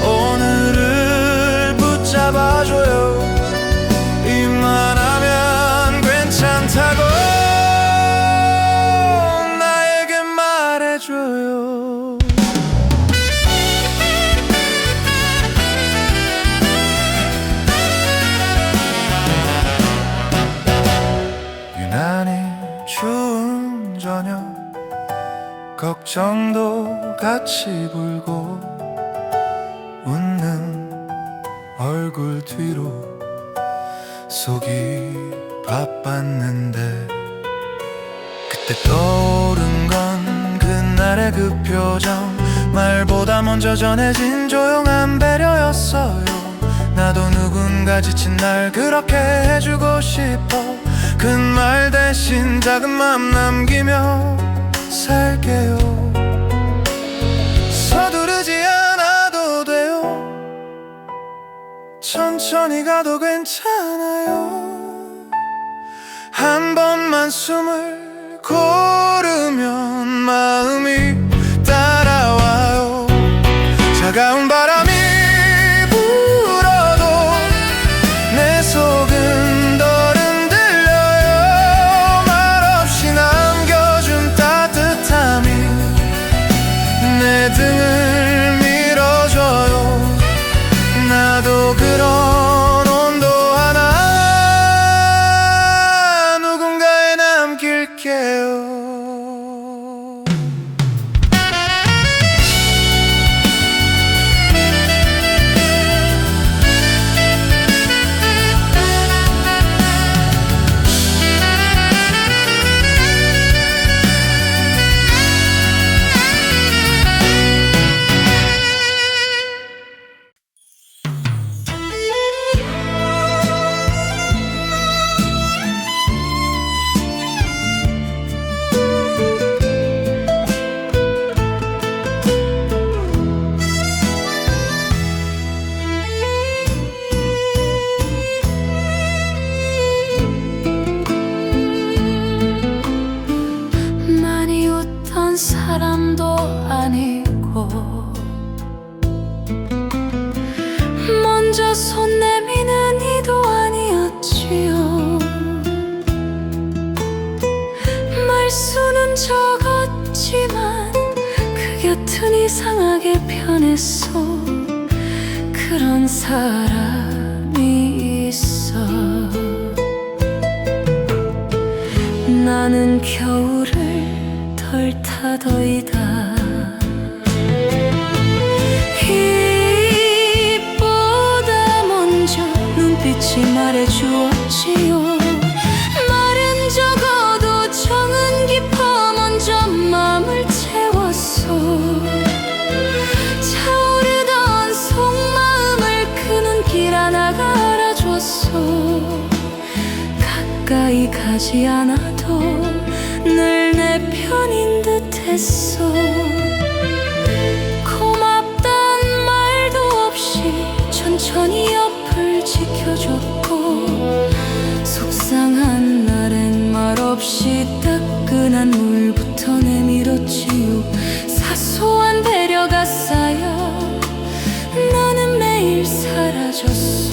S2: 오늘을 붙잡아줘요. 입만 하면 괜찮다고 나에게 말해줘요. 유난히 추운 저녁, 걱정도 같이 불고 웃는 얼굴 뒤로 속이 바빴는데, 그때 떠오른 건 그날의 그 표정, 말보다 먼저 전해진 조용한 배려였어요. 나도 누군가 지친 날 그렇게 해주고 싶어. 그 말 대신 작은 마음 남기며 살게요. 서두르지 않아도 돼요. 천천히 가도 괜찮아요. 한 번만 숨을 고르면 마음이 따라와요. 차가운 바람이 불어도 내 속은 덜 흔들려요. 말없이 남겨준 따뜻함이 내 등을 밀어줘요. 나도 그런 온도 하나 누군가에 남길게요.
S1: 사람도 아니고 먼저 손 내미는 이도 아니었지요. 말수는 적었지만 그 곁은 이상하게 편했어. 그런 사람이 있어. 나는 겨울을 덜 타더이다. 입보다 먼저 눈빛이 말해주었지요. 말은 적어도 정은 깊어 먼저 마음을 채웠어. 차오르던 속마음을 그 눈길 하나가 알아줬어. 가까이 가지 않아도 늘 내 편인 듯 했어. 고맙단 말도 없이 천천히 옆을 지켜줬고, 속상한 날엔 말없이 따끈한 물부터 내밀었지요. 사소한 배려가 쌓여 나는 매일 사라졌어.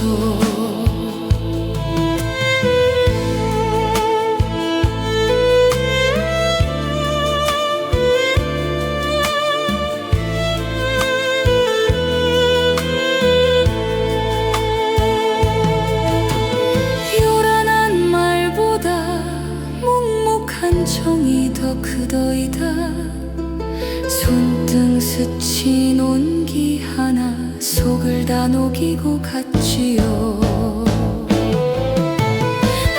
S1: 다 녹이고 갔지요.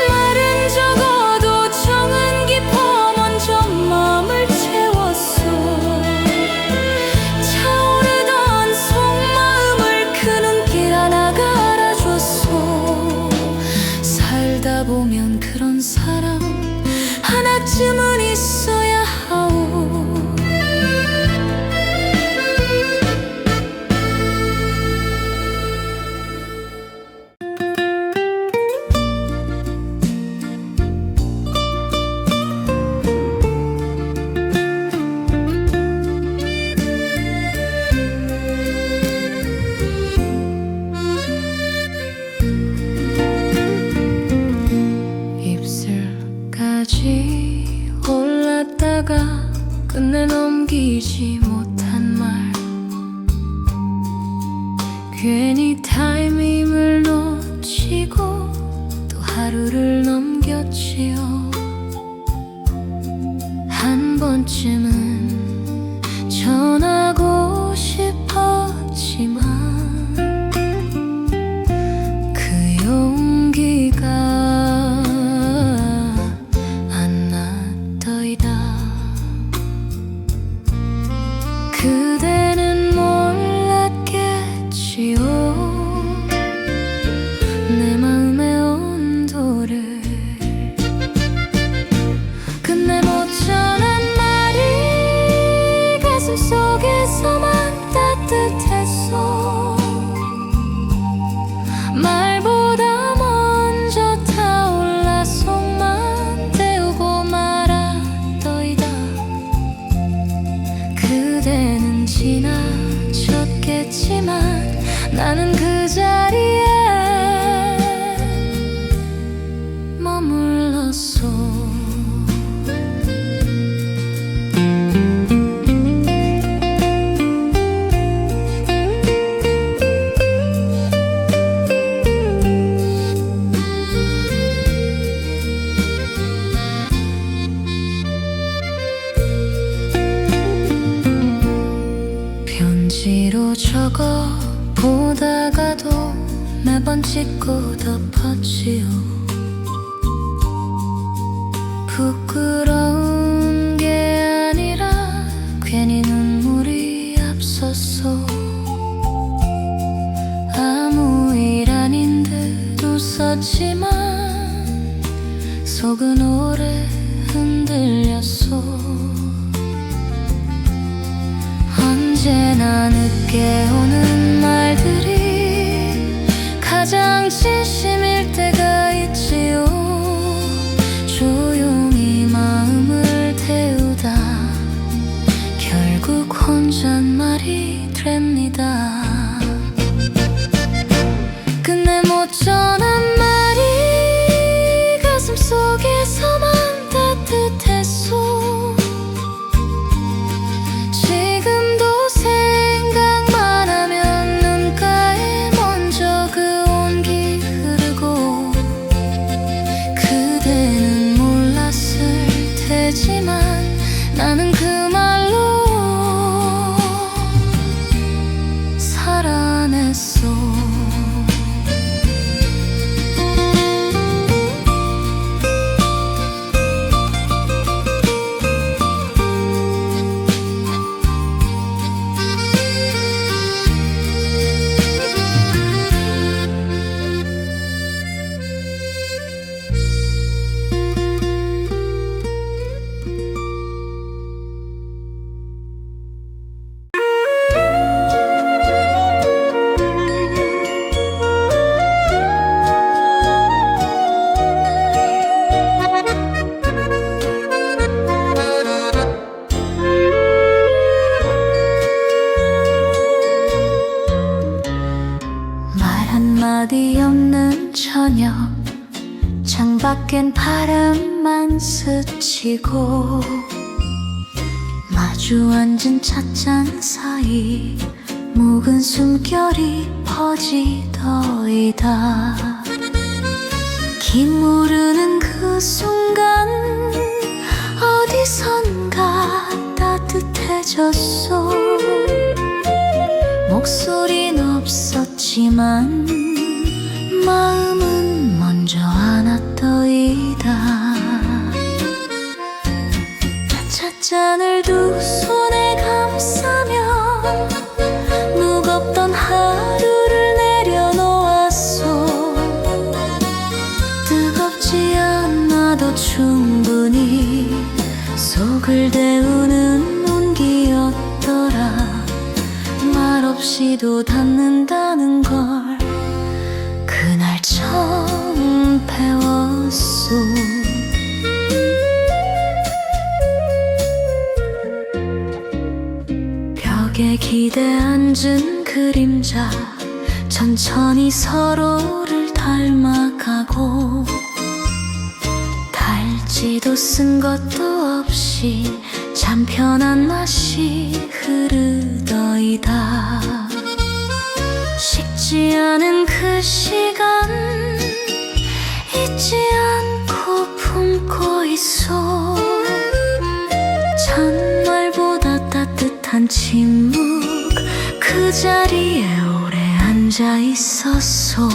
S1: 말은 적어도 정은 깊어 먼저 마음을 채웠어. 차오르던 속마음을 그 눈길 하나가 알아줬어. 살다 보면 그런 사람 하나쯤은 있어야 하오. 입술까지 올랐다가 끝내 넘기지 못한 말. 괜히 타이밍을 놓치고 또 하루를 넘겼지요. 한 번쯤은 전하고 싶었지만 그 용기가 안 났더이다. 그대는 몰랐겠지요. 내 마음의 온도를. 끝내 못 전한 말이 가슴속에서만 따뜻했어. 말보다 먼저 타올라 속만 태우고 말았더이다. 그대는 지나쳤겠지만 나는 그 자리에 머물렀어. 편지로 적어 보다가도 매번 찍고 덮었지요. 부끄러운 게 아니라 괜히 눈물이 앞섰어. 아무 일 아닌 듯 웃었지만 속은 오래 흔들렸어. 언제나 늦게 오는 말들이 가장 진심일 때가 있지요. 조용히 마음을 태우다 결국 혼잣말이 됩니다. 끝내 못 전한 말이 가슴속에서만 따뜻했어. 지금도 생각만 하면 눈가에 먼저 그 온기 흐르고. 그대는 몰랐을 테지만 나는 그 말로 살아냈어. 한마디 없는 저녁. 창밖엔 바람만 스치고 마주 앉은 찻잔 사이 묵은 숨결이 퍼지더이다. 기모르는 그 순간 어디선가 따뜻해졌어. 목소린 없었지 있지만 마음은 먼저 안았더이다. 찻잔을 두 손에 감싸며 무겁던 하루를 내려놓았소. 뜨겁지 않아도 충분히 속을 데우는 온기였더라. 말없이도 닿는다는 걸 그날 처음 배웠소. 벽에 기대 앉은 그림자 천천히 서로를 닮아가고 달지도 쓴 것도 없이 참 편한 맛이 흐르더이다. 식지 않은 그 시간 잊지 않고 품고 있어. 잔말보다 따뜻한 침묵 그 자리에 오래 앉아 있었어.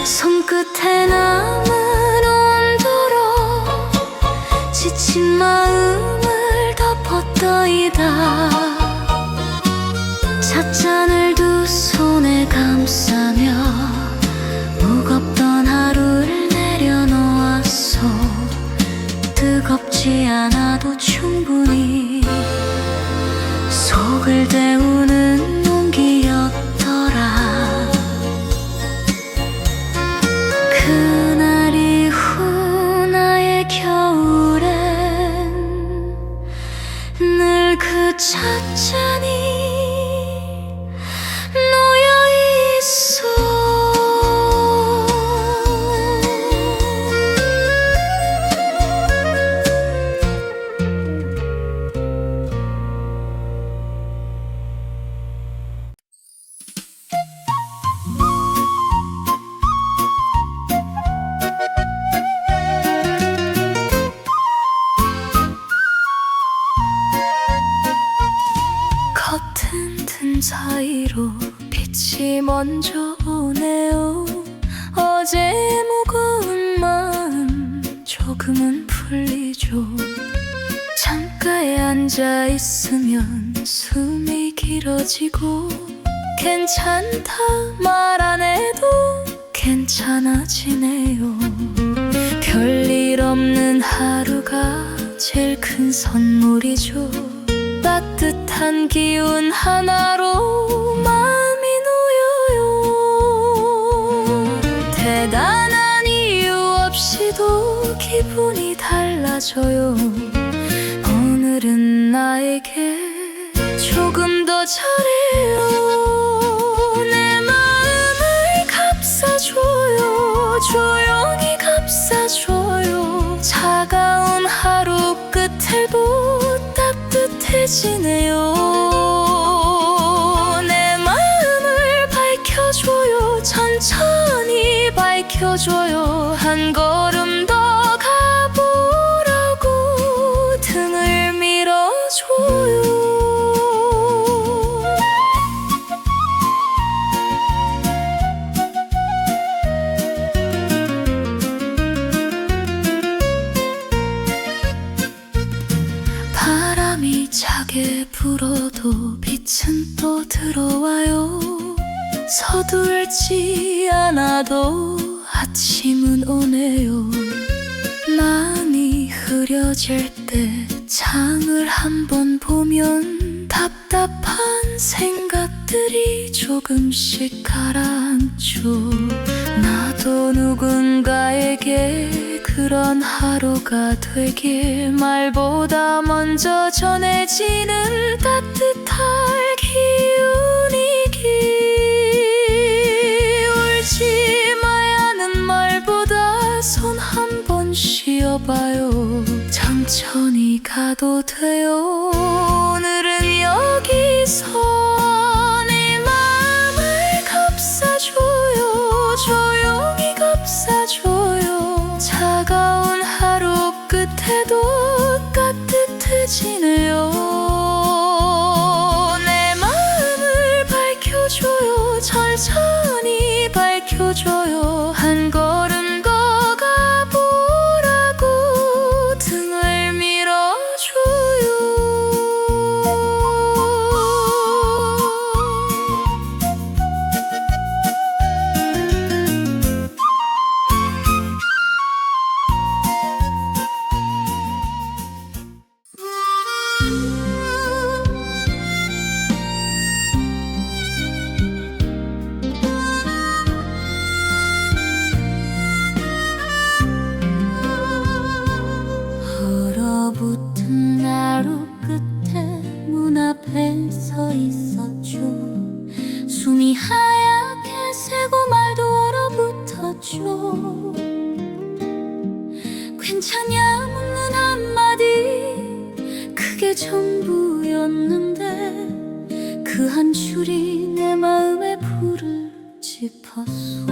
S1: 손끝에 남은 온도로 지친 마음을 덮었더이다. 찻잔을 두 손에 감싸며 무겁던 하루를 내려놓았소. 뜨겁지 않아도 충분히 속을 데우는 온기였더라. 그날 이후 나의 겨울엔 늘 그 찻잔이 놓여있어. 커튼 든 사이로 빛이 먼저 오네요. 어제 무거운 마음 조금은 풀리죠. 창가에 앉아 있으면 숨이 길어지고 괜찮다 말 안 해도 괜찮아지네요. 별일 없는 하루가 제일 큰 선물이죠. 따뜻한 기운 하나로 마음이 놓여요. 대단한 이유 없이도 기분이 달라져요. 오늘은 나에게 조금 더 잘해요. 내 마음을 감싸줘요. 조용히 감싸줘요. 차가운 하루 끝에도 따뜻해지네요. 내 마음을 밝혀줘요. 천천히 밝혀줘요. 한 걸음 더 가보라고 등을 밀어줘요. 바람이 차게 불어도 빛은 또 들어와요. 서둘지 않아도 아침은 오네요. 마음이 흐려질 때 창을 한번 보면 답답한 생각들이 조금씩 가라앉죠. 나도 누군가에게 그런 하루가 되길 말보다 먼저 전해지는 따뜻할 기운이길. 울지 마야는 말보다 손 한 번 쉬어봐요. 천천히 가도 돼요. 오늘은 여기서 내 마음을 감싸줘요. 조용히 감싸줘요. 차가운 하루 끝에도 따뜻해지네요. 내 마음을 천천히 밝혀줘요. 한 걸음 더 가보라고 등을 밀어줘요. 얼어붙은 나루 끝에 문 앞에 서 있었죠. 숨이 하얗게 새고 말도 얼어붙었죠. 괜찮냐 묻는 한마디, 그게 전부였는데 그 한 줄이 내 마음에 불을 지폈소.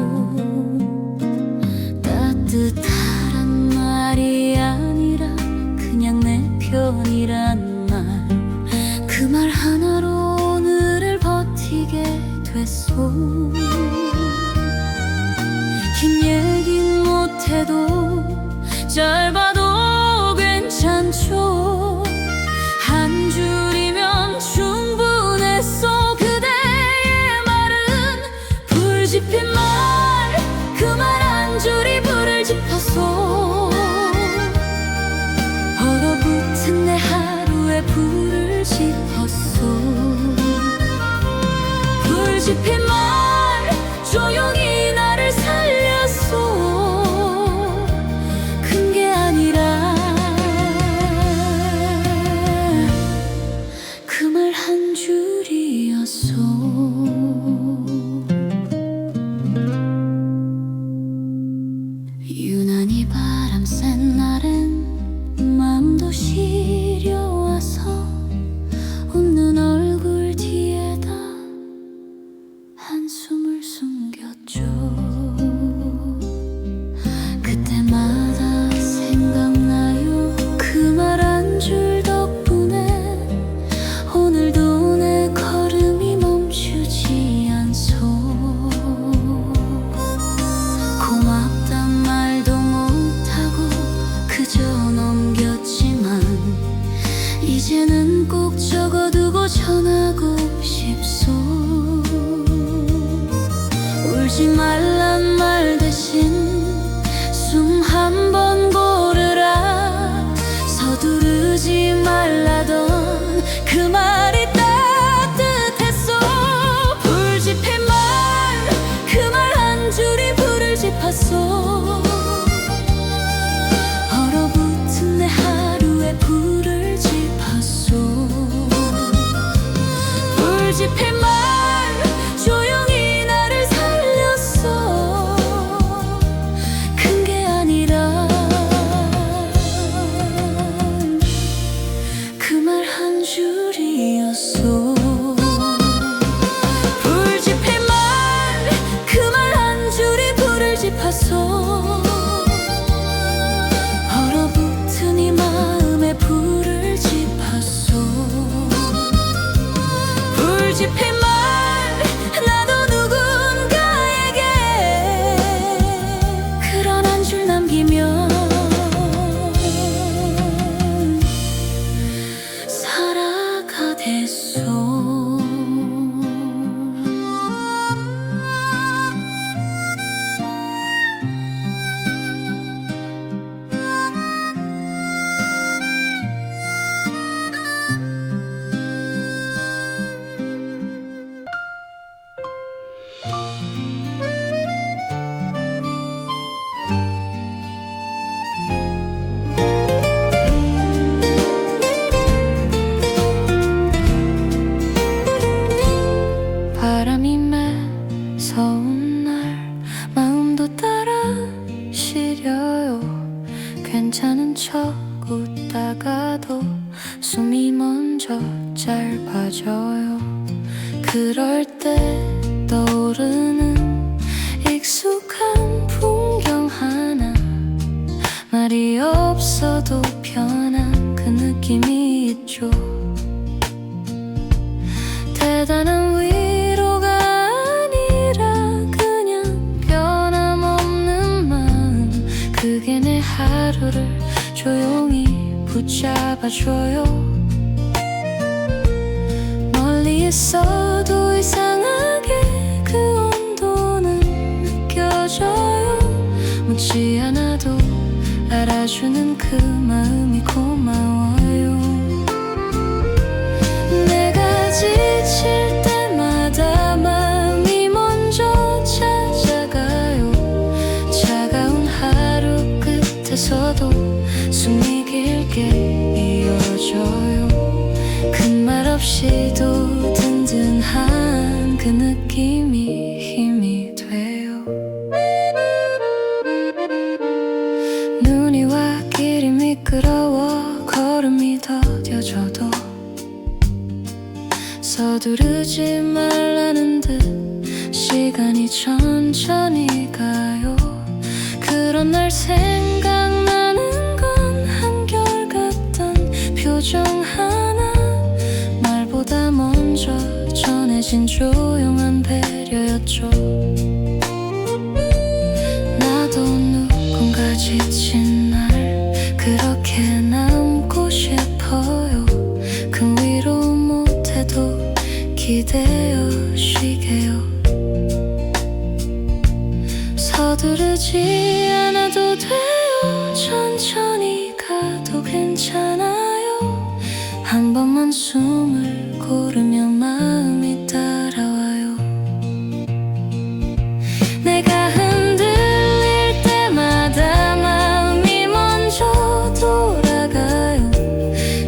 S1: 따뜻한 말이 아니라 그냥 내 편이란 말, 그 말 하나로 오늘을 버티게 됐소. 긴 얘긴 못해도 짧아도 괜찮죠. 한 줄이면 충분했어. 그대의 말은 불 지핀 말, 그 말 한 줄이 불을 지폈어. 얼어붙은 내 하루에 불을 지폈어. 불 지핀 말 조용히 나를 살렸어. 큰 게 아니라 그 말 한 줄이었어. 유난히 바람 센 날엔 마음도 시려와서 웃는 얼굴 뒤에다 한숨을 숨겼죠. 그때마다 생각나요. 그 말 한 줄 덕분에 오늘도 내 걸음이 멈추지 않소. 고맙단 말도 못하고 그저 넘겼지만 이제는 꼭 적어두고 전하고 싶소. 울지 말란 말 대신 숨 한 번 고르라. 서두르지 말라던 그 말이 따뜻했어. 불 지핀 말, 그 말 한 줄이 불을 지폈어. 얼어붙은 내 하루에 불을 지폈어. 불 지핀 말 조용히 나를 살렸어. 큰 게 아니라 그 말 한 줄이었어. 불 지핀 말, 그 말 한 줄이 불을 지폈어. 얼어붙은 이 마음에 불을 지폈어. 불 지핀 말, 나도 누군가에게 그런 한 줄 남기면 살아가 됐어. 바람이 매서운 날 마음도 따라 시려요. 괜찮은 척 웃다가도 숨이 먼저 짧아져요. 그럴 때 떠오르는 익숙한 풍경 하나, 말이 없어도 편한 그 느낌이 있죠. 대단한 위로가 아닌 들어줘요. 멀리 있어도 이상하게 그 온도는 느껴져요. 묻지 않아도 알아주는 그 마음이 고마워요. 내가 지칠 때마다 마음이 먼저 찾아가요. 차가운 하루 끝에서도 숨이 길게 이어져요. 큰 말 없이도 든든한 그 느낌이 힘이 돼요. 눈이 와 길이 미끄러워 걸음이 더뎌져도 서두르지 말라는 듯 시간이 천천히 가요. 그런 날 생각나는 건 한결같던 표정 하나, 말보다 먼저 전해진 조용한 배려였죠. 나도 누군가 지친 날 그렇게 남고 싶어요. 큰 위로 못해도 기대어 쉬게요. 서두르지 않아도 돼요. 천천히 가도 괜찮아요. 한 번만 숨을 고르면 마음이 따라와요. 내가 흔들릴 때마다 마음이 먼저 돌아가요.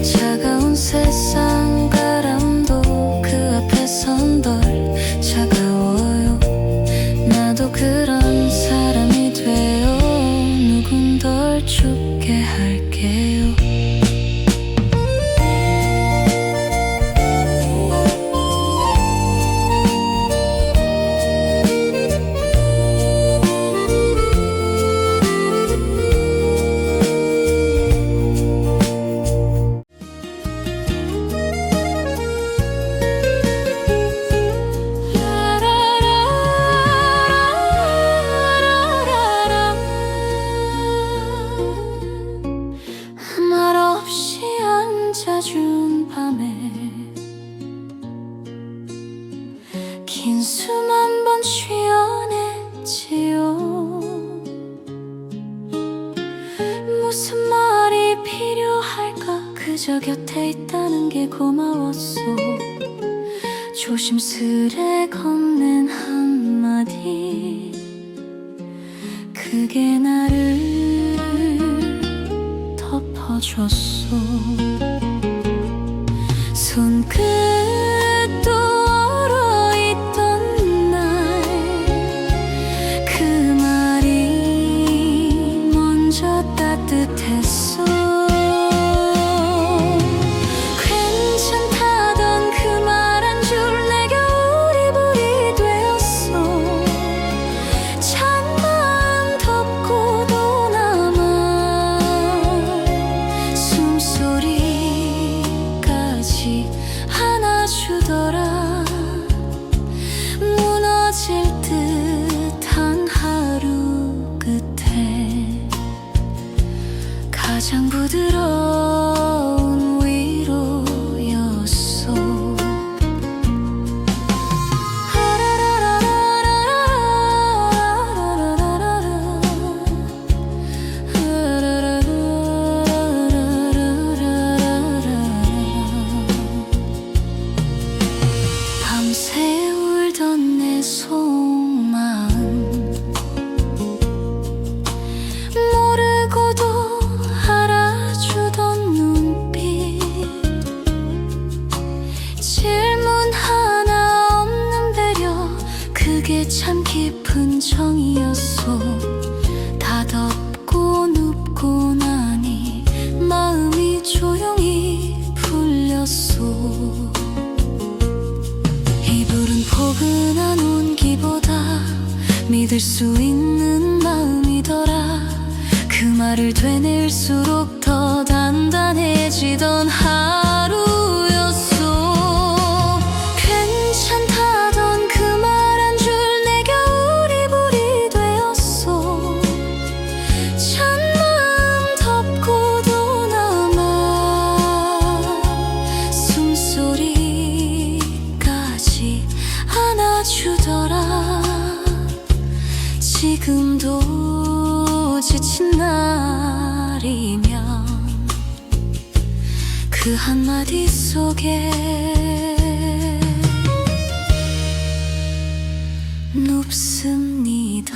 S1: 차가운 세상 바람도 그 앞에선 덜 차가워요. 나도 그런 사람이 돼요. 누군 덜 춥게 할게요. 말 없이 앉아준 밤에 긴 숨 한 번 쉬어냈지요. 무슨 말이 필요할까? 그저 곁에 있다는 게 고마웠어. 조심스레 건넨 한마디, 그게 나를 덮어줬어. 손끝도 얼어있던 날 그 말이 먼저 따뜻했어. 괜찮다던 그 말 한 줄 내게 우리불이 되었어. 찬 마음 덮고도 남아 숨소리까지 안아주더라. 무너질 듯한 하루 끝에 가장 부드러운 위로였어. 밤새 울던 내 속마음 모르고도 알아주던 눈빛, 질문 하나 없는 배려, 그게 참 깊은 정이었어. 다 덮고 눕고 나니 마음이 조용히 풀렸어. 이불은 포근한 온기보다 믿을 수 있는 마음이더라. 그 말을 되뇌일수록 더 단단해지던 하루였어. 괜찮다던 그 말 한 줄 내게 우리불이 되었어. 찬 마음 덮고도 남아 지금도 지친 날이면 그 한마디 속에 눕습니다.